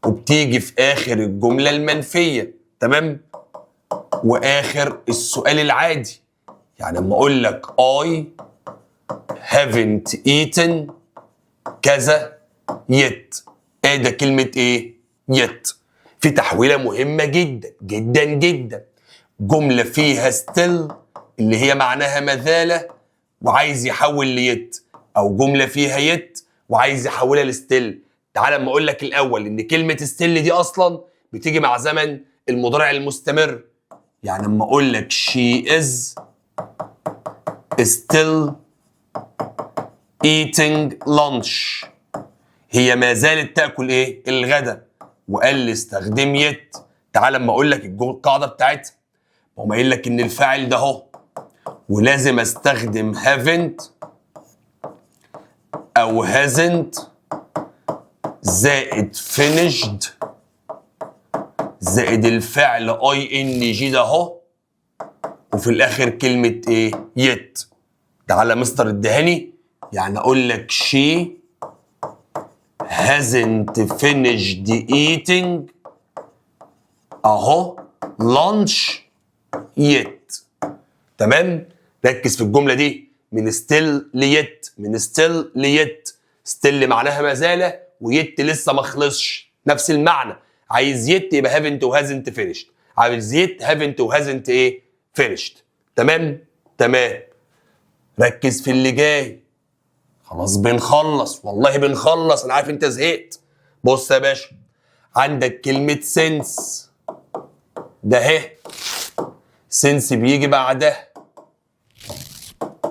وبتيجي في اخر الجمله المنفيه. تمام، واخر السؤال العادي. يعني لما اقول لك I haven't eaten كذا yet، ده كلمه ايه؟ yet. في تحويله مهمه جدا جدا جدا. جمله فيها still اللي هي معناها ما زال وعايز يحول ليت، او جمله فيها يت وعايز يحولها لستيل. تعال اما اقول لك الاول ان كلمه ستيل دي اصلا بتيجي مع زمن المضارع المستمر. يعني اما اقول لك she is still eating lunch، هي ما زالت تاكل ايه؟ الغداء. وقال لي استخدم يت. تعال اما اقول لك القاعده بتاعتها. هو قايل لك ان الفاعل ده اهو، ولازم استخدم haven't او hasn't زائد finished زائد الفعل ing ده اهو، وفي الاخر كلمه ايه؟ yet. تعالى مستر الدهاني، يعني اقول لك she hasn't finished eating اهو lunch yet. تمام، ركز في الجمله دي. من ستيل ليت، من ستيل ليت. ستيل معناها ما زال، ويت لسه ما خلصش، نفس المعنى. عايز يت يبقى هافنت وهازنت فينيشد، عايز يت هافنت وهازنت ايه؟ فينيشد. تمام تمام. ركز في اللي جاي. خلاص بنخلص، والله بنخلص، انا عارف انت زهقت. بص يا باشا، عندك كلمه سنس ده اهي. سنس بيجي بعدها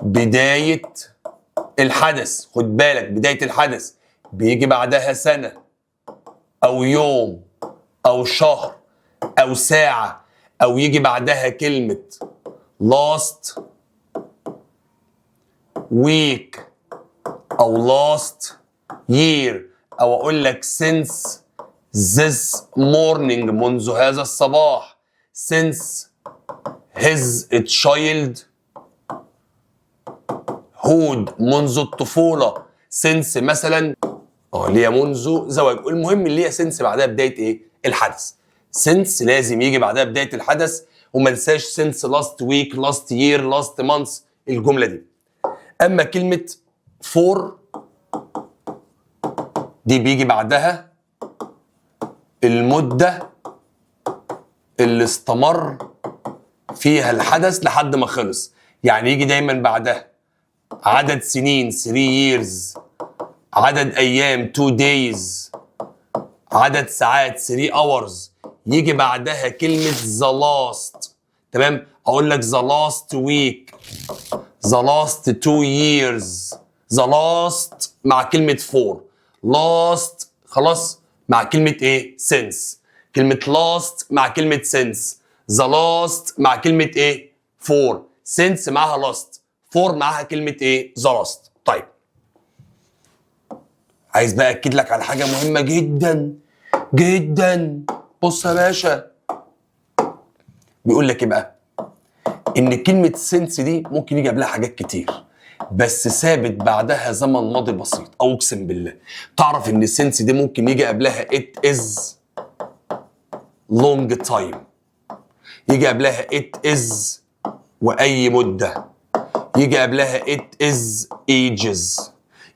بداية الحدث. خد بالك، بداية الحدث بيجي بعدها سنة أو يوم أو شهر أو ساعة، أو يجي بعدها كلمة last week أو last year، أو أقول لك since this morning منذ هذا الصباح، since his child hood منذ الطفولة، since مثلا اللي هي منذ زواج. المهم اللي هي since بعدها بداية ايه؟ الحدث. since لازم يجي بعدها بداية الحدث، وما ننساش since last week last year last month الجملة دي. أما كلمة for دي بيجي بعدها المدة اللي استمر فيها الحدث لحد ما خلص. يعني يجي دايما بعدها عدد سنين 3 years، عدد أيام 2 days، عدد ساعات 3 hours. يجي بعدها كلمة the last. تمام، أقول لك the last week، the last 2 years، the last مع كلمة for، last خلاص مع كلمة إيه؟ since. كلمة last مع كلمة since، the last مع كلمة إيه؟ for، since معها last، for معها كلمة إيه؟ the last. طيب عايز بقى اكد لك على حاجه مهمه جدا جدا. بص يا باشا، بيقول لك ايه بقى؟ ان كلمه سنس دي ممكن يجي قبلها حاجات كتير بس ثابت بعدها زمن ماضي بسيط. او اقسم بالله تعرف ان السنس دي ممكن يجي قبلها it is long time، يجي قبلها it is واي مده، يجي قبلها it is ages،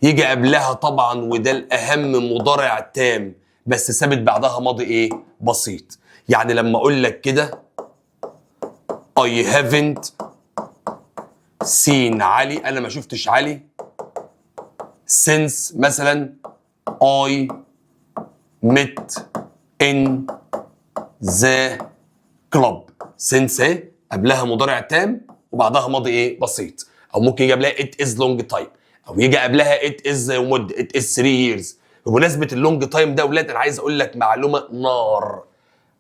يجي قبلها طبعا وده الاهم مضارع تام بس ثابت بعدها ماضي ايه؟ بسيط. يعني لما اقول لك كده I haven't seen علي، انا ما شفتش علي since مثلا I met in the club. since ايه؟ قبلها مضارع تام وبعدها ماضي ايه؟ بسيط. او ممكن يجي قبلها it is long time، او يجي قبلها it is مد it is 3 years. بمناسبه اللونج تايم ده يا ولاد انا عايز اقول لك معلومه نار،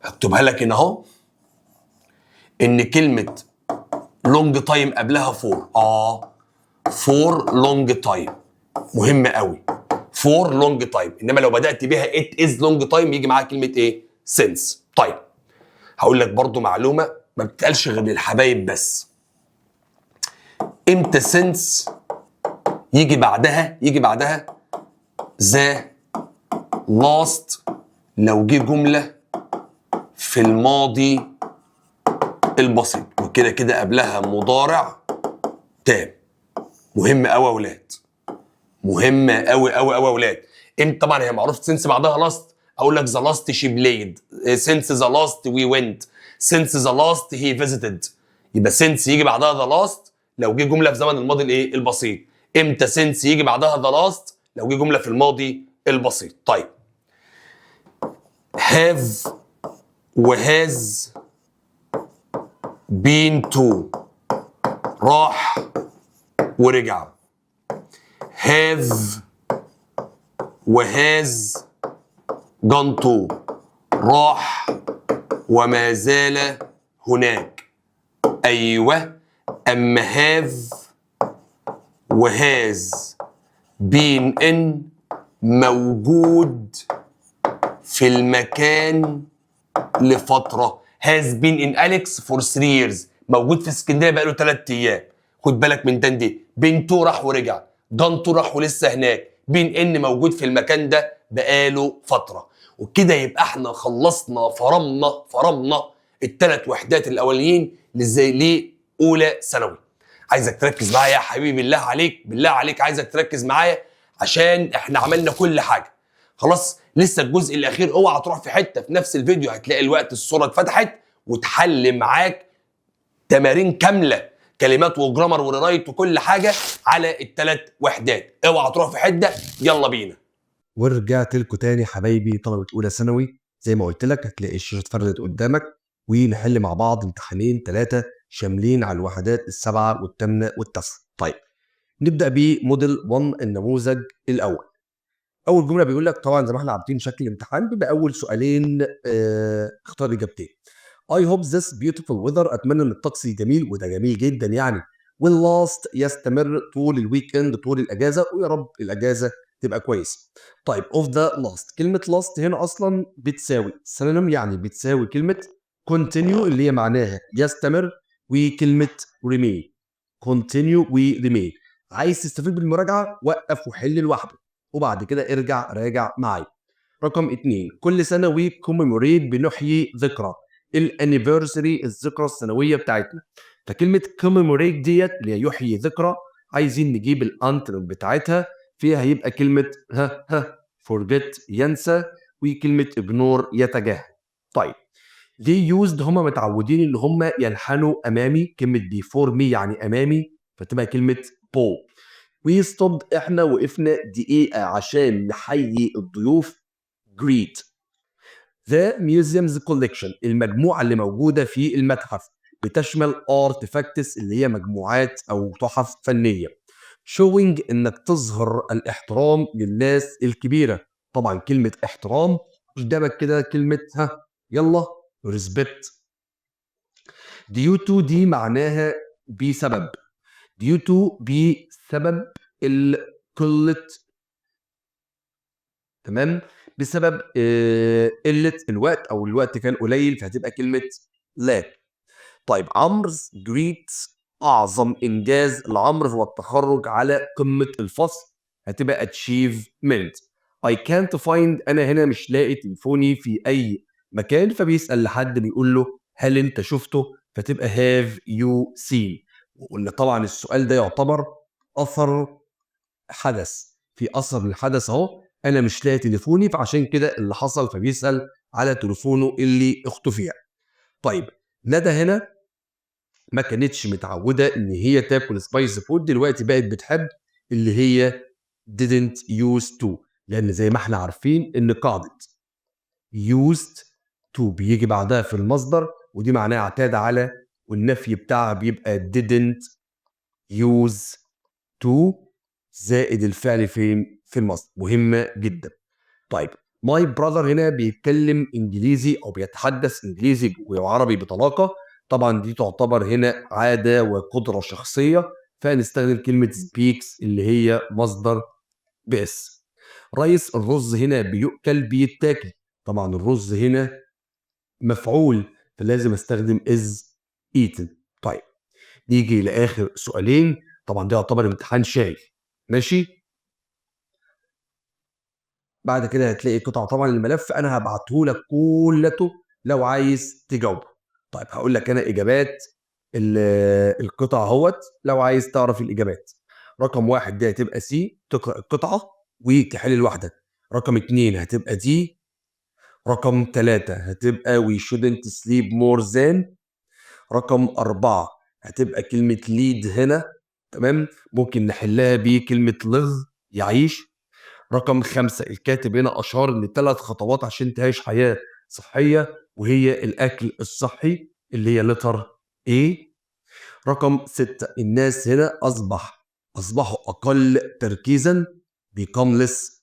اكتبها لك هنا اهو. ان كلمه لونج تايم قبلها فور. فور لونج تايم مهمه قوي، فور لونج تايم. انما لو بدات بيها it is long time يجي معاها كلمه ايه؟ since. طيب هقول لك برضو معلومه ما بتتقالش غير للحبايب بس. امتى since يجي بعدها the last لو جه جمله في الماضي البسيط وكده كده قبلها مضارع تام. مهم قوي يا ولاد، مهمه قوي قوي قوي يا ولاد. امتى؟ طبعا هي معروف سنس بعدها لاست، اقول لك ذا لاست شي بلايد، سنس ذا لاست وي وينت، سنس ذا لاست هي فيزيتد. يبقى سنس يجي بعدها ذا لاست لو جه جمله في زمن الماضي الايه؟ البسيط. امتى سنس يجي بعدها ذا لاست؟ لو جه جمله في الماضي البسيط. طيب have وهاز been to راح ورجع. have وهاز gone to راح وما زال هناك. ايوه، اما have وهاز been in موجود في المكان لفتره. has been in Alex for 3 years موجود في اسكندريه بقاله 3 ايام. خد بالك من دي. been to راح ورجع، gone to راح ولسه هناك، been in موجود في المكان ده بقاله فتره. وكده يبقى احنا خلصنا فرمنا الثلاث وحدات الاولانيين لاولى ثانوي. عايزك تركز معايا يا حبيبي، بالله عليك عايزك تركز معايا عشان احنا عملنا كل حاجه. خلاص لسه الجزء الاخير، اوعى تروح في حته في نفس الفيديو هتلاقي الوقت الصوره اتفتحت وتحل معاك تمارين كامله، كلمات وجرامر وريرايت وكل حاجه على الثلاث وحدات. اوعى تروح في حته، يلا بينا. ورجعت لكم تاني حبايبي طلبة أولى ثانوي. زي ما قلت لك هتلاقي الشاشة اتفردت قدامك ونحل مع بعض امتحانين 3 شاملين على الوحدات ال7 وال8 وال9. طيب نبدأ بموديل 1 النموذج الأول. أول جملة بيقول لك طبعا زي ما احنا عارفين شكل الامتحان بيبقى أول سؤالين اختار إجابتين. I hope this beautiful weather أتمنى إن الطقس جميل، وده جميل جدا يعني. will last يستمر طول الويكند طول الأجازة، ويا رب الأجازة تبقى كويس. طيب of the last، كلمة last هنا أصلا بتساوي synonym يعني بتساوي كلمة continue اللي هي معناها يستمر، وكلمة remain. continue و remain. عايز تستفيد بالمراجعة وقف وحل لوحده وبعد كده ارجع راجع معايا. رقم 2 كل سنة we commemorate بنحيي ذكرى الانيفرساري الذكرى السنوية بتاعتنا. فكلمة commemorate ديت اللي هي يحيي ذكرى عايزين نجيب الانتونيم بتاعتها، فيها هيبقى كلمة forget ينسى، وكلمة ignore يتجاهل. طيب they used هم متعودين ان هم ينحنوا امامي، كلمة before me يعني امامي فتبقى كلمة Paul. we stopped احنا وقفنا دقيقة عشان نحيي الضيوف greet. The museum's collection المجموعة اللي موجودة في المتحف بتشمل artifacts اللي هي مجموعات أو تحف فنية. showing إنك تظهر الاحترام للناس الكبيرة. طبعا كلمة احترام قدامك كده كلمة يلا respect. due to دي معناها بسبب، due to بسبب قلة تمام، بسبب قلة الوقت أو الوقت كان قليل فهتبقى كلمة lack. طيب عمرو's great أعظم إنجاز لعمرو هو التخرج على قمة الفصل هتبقى achievement. I can't find أنا هنا مش لاقي تليفوني في أي مكان فبيسأل لحد بيقول له هل أنت شفته؟ فتبقى have you seen. وقلنا طبعا السؤال ده يعتبر أثر حدث، في أثر للحدث أهو، أنا مش لاقي تليفوني فعشان كده اللي حصل فبيسأل على تليفونه اللي اختفي. طيب ندى هنا ما كانتش متعودة إن هي تاكل سبايسي فود، دلوقتي بقت بتحب اللي هي didn't used to، لأن زي ما احنا عارفين إن قاعدة used to بيجي بعدها في المصدر ودي معناها اعتاد على، والنفي بتاعها بيبقى didn't use to زائد الفعل فين؟ في المصدر، مهمة جدا. طيب ماي براذر هنا بيتكلم انجليزي او بيتحدث انجليزي وعربي بطلاقه، طبعا دي تعتبر هنا عاده وقدره شخصيه فهنستخدم كلمه سبيكس اللي هي مصدر بس. رئيس الرز هنا بيؤكل بيتاكل، طبعا الرز هنا مفعول فلازم استخدم از eaten. طيب نيجي لاخر سؤالين، طبعا ده يعتبر امتحان شاي ماشي. بعد كده هتلاقي قطع طبعا الملف انا هبعته لك كلته لو عايز تجاوبه. طيب هقول لك انا اجابات القطع اهوت لو عايز تعرف الاجابات. رقم 1 دي هتبقى سي، تقرا القطعه وتحل لوحدك. رقم 2 هتبقى دي. رقم 3 هتبقى we shouldn't sleep more than. رقم 4 هتبقى كلمه lead هنا، تمام، ممكن نحلها بكلمه live يعيش. رقم 5 الكاتب هنا أشار ل3 خطوات عشان تعيش حياة صحية وهي الأكل الصحي اللي هي letter A. رقم 6 الناس هنا أصبحوا أقل تركيزا become less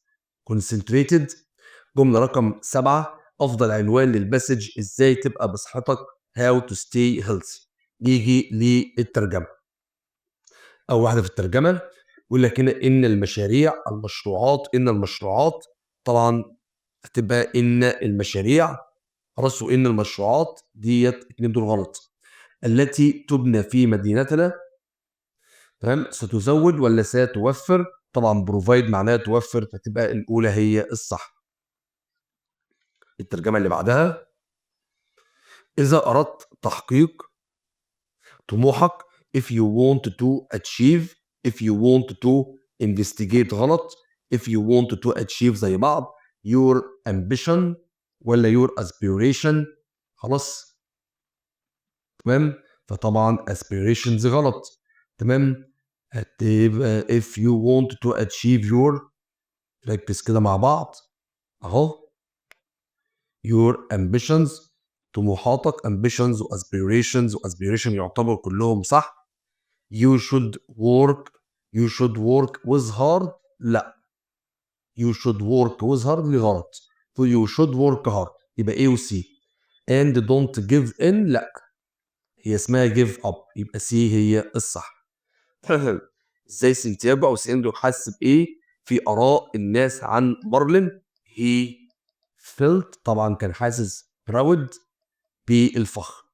concentrated. جملة رقم 7 أفضل عنوان للمسج إزاي تبقى بصحتك how to stay healthy. نيجي للترجمة. أول واحدة في الترجمة يقول لك هنا إن المشروعات طبعا هتبقى إن المشاريع خلاص، وإن المشروعات ديت اتنين دول غلط. التي تبنى في مدينتنا، تمام، ستزود ولا ستوفر؟ طبعا بروفايد معناها توفر فتبقى الأولى هي الصح. الترجمة اللي بعدها إذا أردت تحقيق طموحك if you want to investigate غلط if you want to achieve زي بعض your ambition ولا your aspiration خلاص، تمام، فطبعا aspirations غلط، تمام، هتبقى if you want to achieve your، ركز كده مع بعض اهو your ambitions طموحاتك ambitions و aspiration يعتبر كلهم صح. you should work with hard، لا you should work with hard دي غلط، you should work hard يبقى A و C. and don't give in، لا هي اسمها give up يبقى C هي الصح. ازاي سانتياغو او ساندو حس بايه في اراء الناس عن مارلين؟ he felt طبعا كان حاسس proud بالفخر.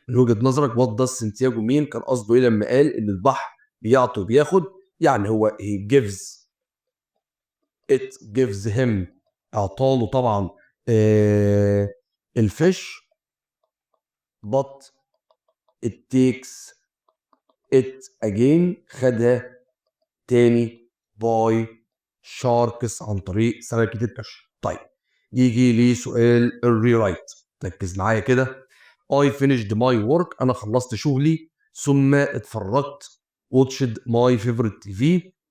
من وجهة نظرك what does سانتياغو مين؟ كان قصده ايه لما قال ان البحر بيعطي وبياخد؟ يعني هو he gives it gives him اعطاله طبعا الفيش but it takes it again خدها تاني by sharks عن طريق سمكة القرش. طيب يجي لي سؤال الريرايت، ركز معايا كده. I finished my work أنا خلصت شغلي ثم اتفرجت watched my favorite TV.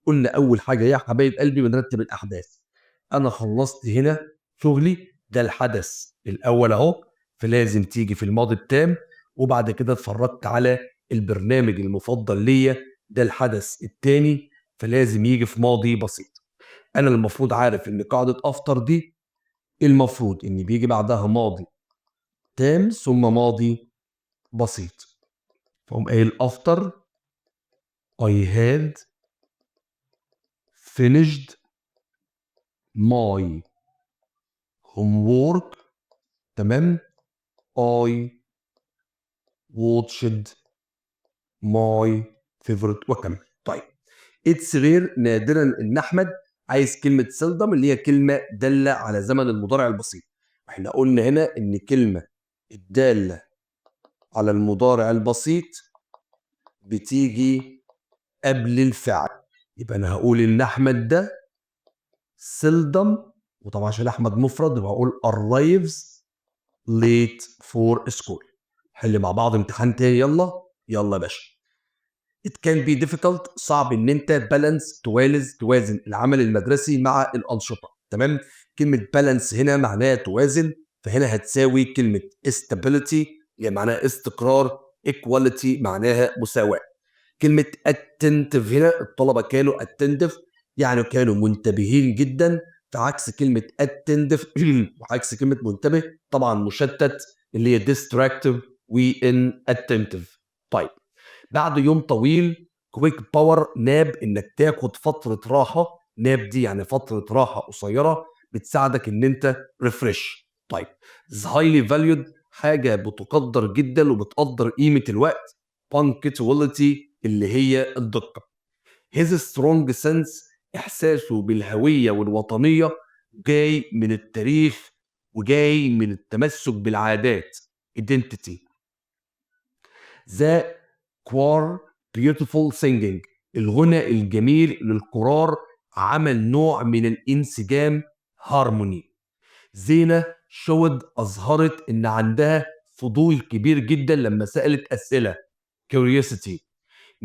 قلنا أول حاجة يا حبايب قلبي بنرتب الأحداث. أنا خلصت هنا شغلي ده الحدث الأول أهو فلازم تيجي في الماضي التام، وبعد كده اتفرجت على البرنامج المفضل ليا ده الحدث التاني فلازم يجي في ماضي بسيط. أنا المفروض عارف إن قاعدة أفطر دي المفروض إن بيجي بعدها ماضي تام ثم ماضي بسيط، فقوم قايل after I had finished my homework. تمام. I watched my favorite وكمل. طيب it's rare نادرا ان احمد عايز كلمه seldom اللي هي كلمه داله على زمن المضارع البسيط. احنا قلنا هنا ان كلمه الداله على المضارع البسيط بتيجي قبل الفعل. يبقى انا هقول ان احمد ده seldom، وطبعا عشان احمد مفرد يبقى هقول arrives late for school. حل مع بعض امتحان تاني. يلا يا باشا. It can be difficult، صعب ان انت balance توازن العمل المدرسي مع الانشطه. تمام. كلمه balance هنا معناها توازن، فهنا هتساوي كلمه stability اللي معناها استقرار، equality معناها مساواه. كلمه attentive هنا الطلبه كانوا attentive يعني كانوا منتبهين جدا، فعكس كلمه attentive وعكس كلمه منتبه طبعا مشتت اللي هي distractive و inattentive. طيب بعد يوم طويل كويك باور ناب انك تاخد فتره راحه. ناب دي يعني فتره راحه قصيره بتساعدك ان انت ريفرش. طيب هايلي فاليود حاجه بتقدر جدا وبتقدر قيمه الوقت. punctuality اللي هي الدقه. his strong sense احساسه بالهويه والوطنيه جاي من التاريخ وجاي من التمسك بالعادات identity. the choir beautiful singing الغنى الجميل للكورال عمل نوع من الانسجام harmony. زينة شود أظهرت إن عندها فضول كبير جدا لما سألت أسئلة curiosity.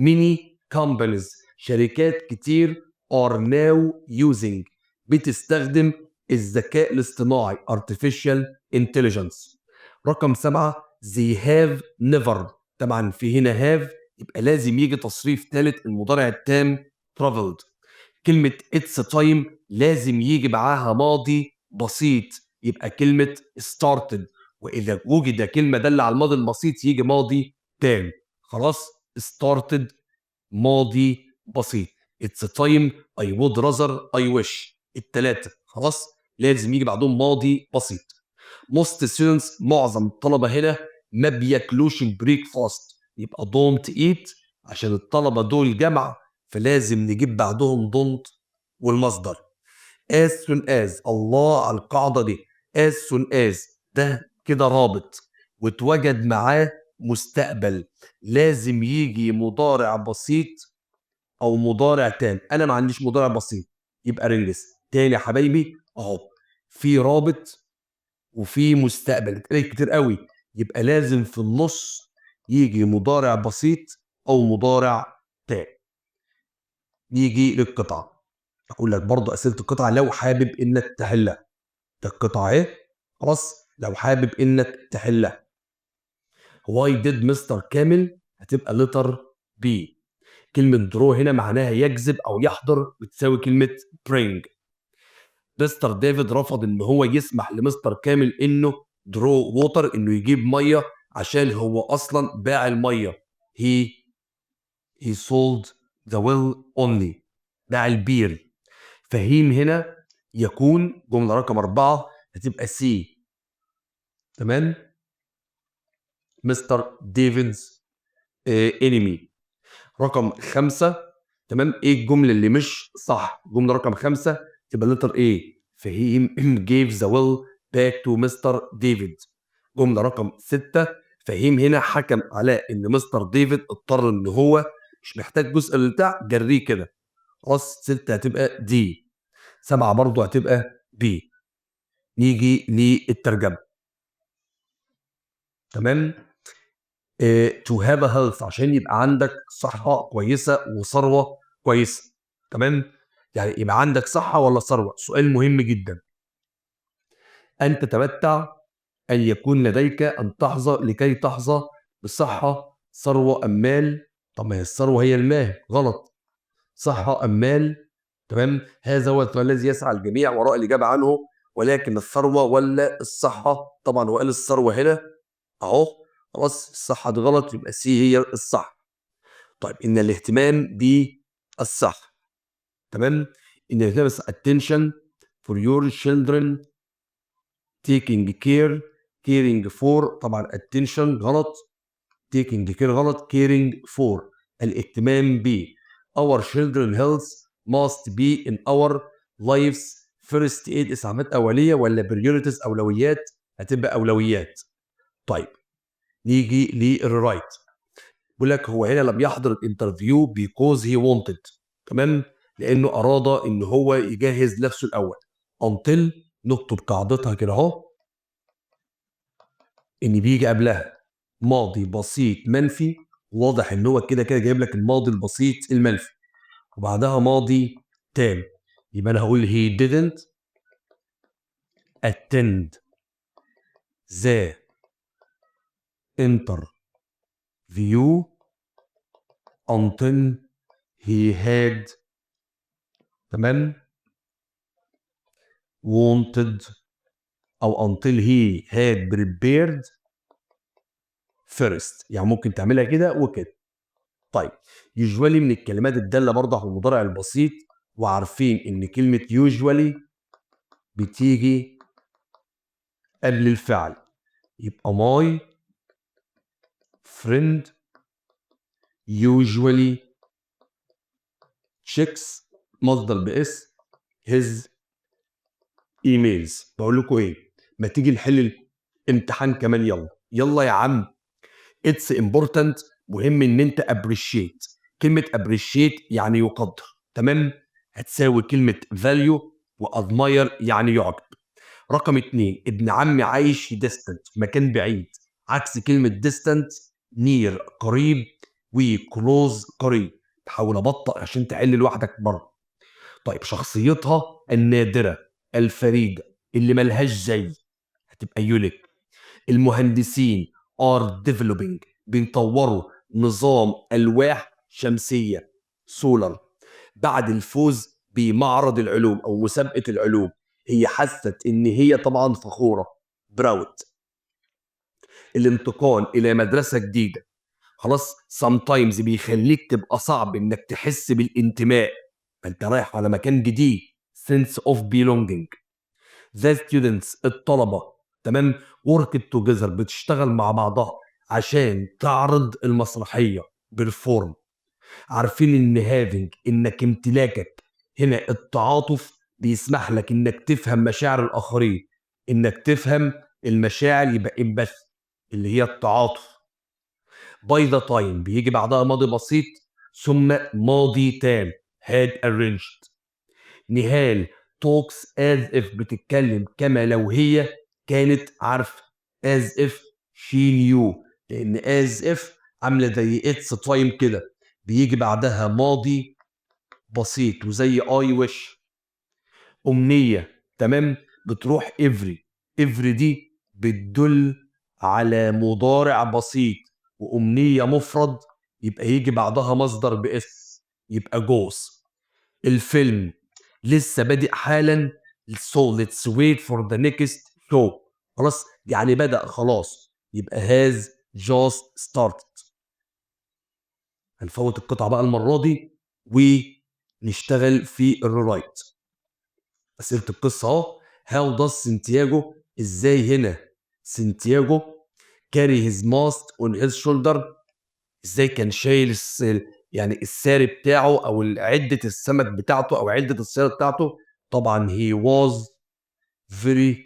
many companies شركات كتير are now using بتستخدم الذكاء الاصطناعي artificial intelligence. رقم 7 they have never. طبعا في هنا have يبقى لازم يجي تصريف ثالث المضارع التام traveled. كلمة it's time لازم يجي معاها ماضي بسيط يبقى كلمة started، وإذا وجد كلمة دالة على الماضي البسيط يجي ماضي تام. خلاص started ماضي بسيط. it's time I would rather I wish التلاتة خلاص لازم يجي بعدهم ماضي بسيط. most students معظم الطلبة هنا ما بياكلوش البريك فاست يبقى don't eat عشان الطلبة دول جمع فلازم نجيب بعدهم don't والمصدر. as soon as الله على القاعدة دي as soon as ده كده رابط واتوجد معاه مستقبل لازم يجي مضارع بسيط او مضارع تام. انا ما عنديش مضارع بسيط يبقى رنجس تاني يا حبايبي اهو في رابط وفي مستقبل اتقال كتير قوي يبقى لازم في النص يجي مضارع بسيط او مضارع تام. نيجي للقطعه اقول لك برضو اسئله القطعه لو حابب انك تحلها. ده القطعه اهي خلاص لو حابب انك تحلها. واي ديد مستر كامل هتبقى لتر بي. كلمه درو هنا معناها يجذب او يحضر بتساوي كلمه برينج. مستر ديفيد رفض ان هو يسمح لمستر كامل انه درو ووتر انه يجيب ميه عشان هو اصلا باع الميه. he sold the well only باع البير. فهيم هنا يكون جمله رقم 4 هتبقى سي. تمام. مستر ديفيدز انمي. رقم 5 تمام. ايه الجمله اللي مش صح؟ جمله رقم 5 تبقى لتر ايه فهيم gave the will back to مستر ديفيد. جمله رقم 6 فهيم هنا حكم على ان مستر ديفيد اضطر ان هو مش محتاج جزء البتاع جريه كده. خلاص 6 هتبقى دي. 7 برضه هتبقى بي. نيجي للترجمه. تمام. to have a health عشان يبقى عندك صحة كويسة وثروة كويسة. تمام. يعني يبقى عندك صحة ولا ثروة؟ سؤال مهم جدا. أن تتمتع أن يكون لديك أن تحظى لكي تحظى بصحة ثروة أم مال. طب ما هي الثروة هي المال غلط. صحة أم مال. تمام. هذا هو الذي يسعى الجميع وراء الإجابة عنه ولكن الثروة ولا الصحة؟ طبعا هو قال الثروة هنا أهو. خلاص الصحة دي غلط يبقى سي هي الصح. طيب إن الاهتمام بالصح. تمام. إن الاهتمام attention for your children taking care caring for طبعا attention غلط taking care غلط caring for الاهتمام ب our children health must be in our lives first aid اسعافات أولية ولا priorities أولويات هتبقى أولويات. طيب نيجي للرايت بيقول لك هو هنا لم يحضر الانترفيو because he wanted تمام لأنه أراد إن هو يجهز نفسه الأول until نكتب قاعدتها كده أهو إن بيجي قبلها ماضي بسيط منفي واضح إن هو كده كده جايب لك الماضي البسيط المنفي وبعدها ماضي تام يبقى أنا هقول he didn't attend the interview until he had تمام wanted أو until he had prepared first يعني ممكن تعملها كده وكده. طيب usually من الكلمات الدالة برضه على المضارع البسيط وعارفين إن كلمة usually بتيجي قبل الفعل يبقى my friend usually checks مصدر باسم his emails. بقول لكم ايه ما تيجي نحل الامتحان كمان يلا يا عم. it's important مهم ان انت appreciate كلمة appreciate يعني يقدر تمام هتساوي كلمة value وadmire يعني يعجب. رقم 2 ابن عمي عايش في distant مكان بعيد عكس كلمة distant near قريب وclose قريب. تحاول ابطأ عشان تحل لوحدك بره. طيب شخصيتها النادرة الفريدة اللي ملهاش زي هتبقى يونيك. المهندسين are developing بيطوروا نظام ألواح شمسية سولار بعد الفوز بمعرض العلوم أو مسابقة العلوم. هي حست إن هي طبعا فخورة براود. الانتقال إلى مدرسة جديدة خلاص sometimes بيخليك تبقى صعب إنك تحس بالانتماء فأنت رايح على مكان جديد sense of belonging. the students الطلبة تمام work together بتشتغل مع بعضها عشان تعرض المسرحية perform. عارفين ان having انك امتلاكك هنا التعاطف بيسمح لك انك تفهم مشاعر الاخرين انك تفهم المشاعر يبقى empathy اللي هي التعاطف. by the time بيجي بعدها ماضي بسيط ثم ماضي تام had arranged. نهال talks as if بتتكلم كما لو هي كانت عارفة as if she knew لأن as if عاملة زي it's time كده بيجي بعدها ماضي بسيط وزي I wish. أمنية تمام بتروح every دي بتدل على مضارع بسيط وأمنية مفرد يبقى يجي بعدها مصدر باسم يبقى goes. الفيلم لسه بادئ حالا so let's wait for the next show خلاص يعني بدأ خلاص يبقى has just started. هنفوت القطعة بقى المرة دي ونشتغل في الرايت. أسئلة القصة أهو how does سانتياغو إزاي هنا سانتياغو carry his mask on his shoulder إزاي كان شايل يعني الساري بتاعه أو عدة السمك بتاعته أو عدة السيارة بتاعته. طبعا he was very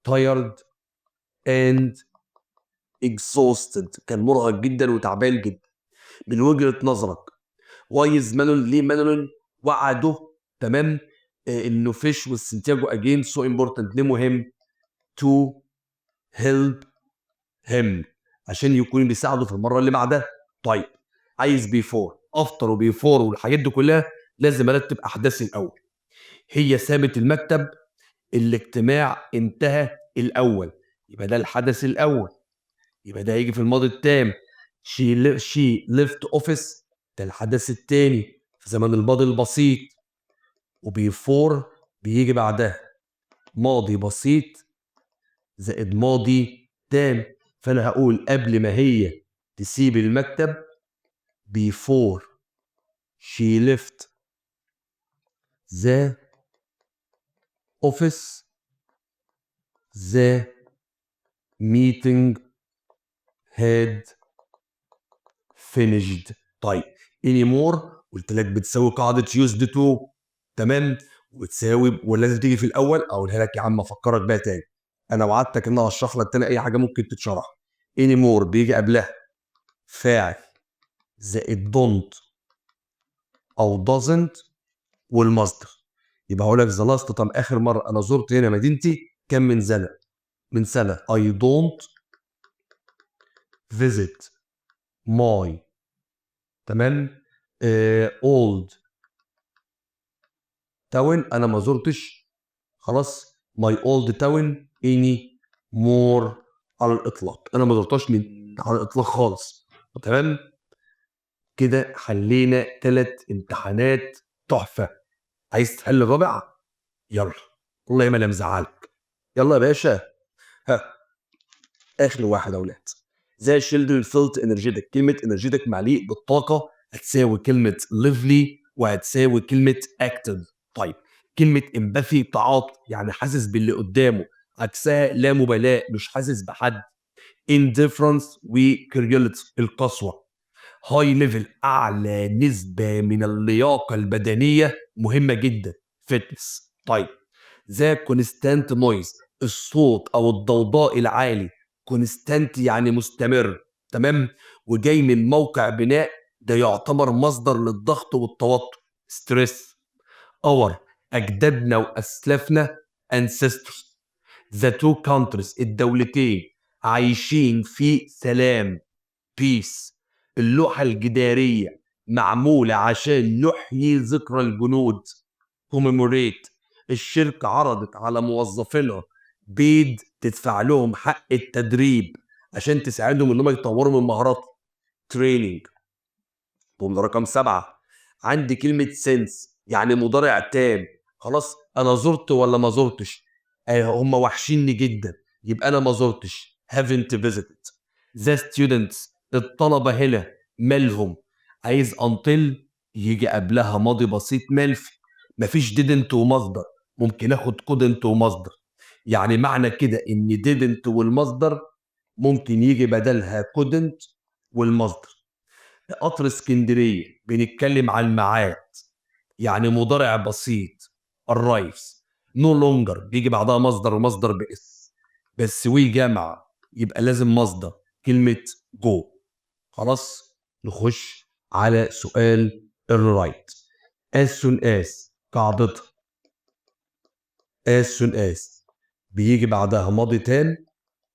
tired and exhausted كان مرهق جدا وتعبان جدا. من وجهة نظرك وايز مانول ليه مانولين وعده تمام انه فيش والسنتياجو اجين سو امبورتنت ليه مهم to help him عشان يكون بيساعده في المره اللي بعدها. طيب عايز بيفور افتر وبيفور والحاجات دي كلها لازم ارتب احداثي الاول. هي سابت المكتب الاجتماع انتهى الاول يبقى ده الحدث الاول يبقى ده هيجي في الماضي التام. she left office ده الحدث الثاني في زمن الماضي البسيط. وبيفور بيجي بعدها ماضي بسيط زائد ماضي تام فانا هقول قبل ما هي تسيب المكتب before she left the office the meeting had finished. طيب anymore قلت لك بتساوي قاعدة used to، تمام، وتساوي ولازم تيجي في الأول. أقولها لك يا عم أفكرك بيها تاني، أنا وعدتك إن أنا هشرح لك تاني أي حاجة ممكن تتشرح. anymore بيجي قبلها فاعل زائد don't أو doesn't والمصدر. يبقى هقول لك the last time آخر مرة أنا زرت هنا مدينتي كان من سنة I don't visit my، تمام، old town، انا ما زرتش خلاص my old town any more على الاطلاق، انا ما زرتهاش على الاطلاق خالص. تمام كده حلينا 3 امتحانات تحفه. عايز تحل الرابع؟ يلا والله ما انا مزعلك. يلا يا باشا. ها اخر واحد يا اولاد. زي children felt energetic، كلمه energetic مليء بالطاقه هتساوي كلمه lively وهتساوي كلمه active. طيب كلمه empathy تعاطي، يعني حاسس باللي قدامه، عكسها لا مبالاه مش حاسس بحد. indifference وcruelty القسوه. high level اعلى نسبه من اللياقه البدنيه مهمه جدا fitness. طيب ذا كونستانت نويز الصوت او الضوضاء العالي، كونستانت يعني مستمر، تمام، وجاي من موقع بناء، ده يعتبر مصدر للضغط والتوتر ستريس. اور اجدادنا واسلافنا ancestors. the two countries الدولتين عايشين في سلام peace. اللوحة الجدارية معمولة عشان نحيي ذكرى الجنود commemorate. الشركة عرضت على موظفينها بيد تدفع لهم حق التدريب عشان تساعدهم انهم يطوروا من مهاراتهم training. ضمن رقم 7 عندي كلمة sense يعني مضارع تام. خلاص انا زرت ولا ما زرتش؟ هم وحشيني جدا، يبقى انا ما زرتش haven't visited. the students الطلبة هنا مالهم؟ عايز until يجي قبلها ماضي بسيط ملفي، مفيش didn't ومصدر، ممكن اخد couldn't ومصدر. يعني معنى كده ان didn't والمصدر ممكن يجي بدلها couldn't والمصدر. قطر اسكندرية بنتكلم عن الميعاد، يعني مضارع بسيط arrives. no longer بيجي بعدها مصدر ومصدر باسم، بس وي جامعة يبقى لازم مصدر كلمة go. خلاص نخش على سؤال الرايت. as soon as قاعدتها as soon as بيجي بعدها ماضي تام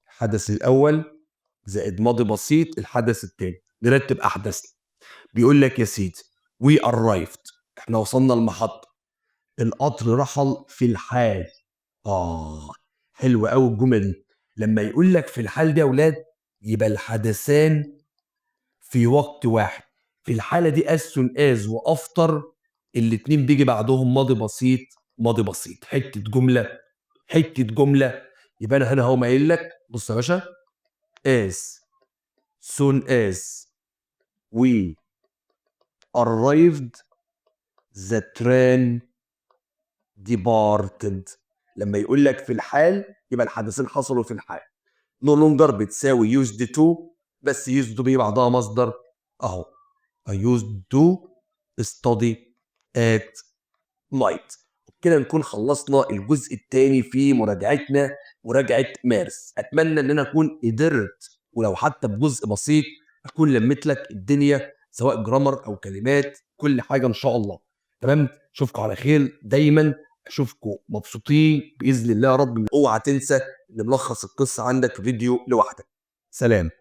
الحدث الأول زائد ماضي بسيط الحدث التاني. نرتب أحداثنا. بيقول لك يا سيدي we arrived احنا وصلنا المحطة، القطر رحل في الحال. حلوة قوي الجملة دي. لما يقول لك في الحال دي يا أولاد يبقى الحدثان في وقت واحد. في الحالة دي as soon as وأفطر الاتنين بيجي بعدهم ماضي بسيط ماضي بسيط. حتة جملة. يبقى أنا هنا هو قايل لك بص يا باشا as soon as we arrived the train departed. لما يقول لك في الحال يبقى الحدثين حصلوا في الحال. no longer بتساوي used to، بس used to بيجي بعدها مصدر اهو I used to study at night. كده نكون خلصنا الجزء الثاني في مراجعتنا مراجعة مارس. اتمنى ان انا اكون قدرت ولو حتى بجزء بسيط اكون لميت لك الدنيا سواء جرامر او كلمات كل حاجة ان شاء الله. تمام اشوفكم على خير دايما، اشوفكم مبسوطين باذن الله يا رب. اوعى تنسى ان ملخص القصة عندك في فيديو لوحدك. سلام.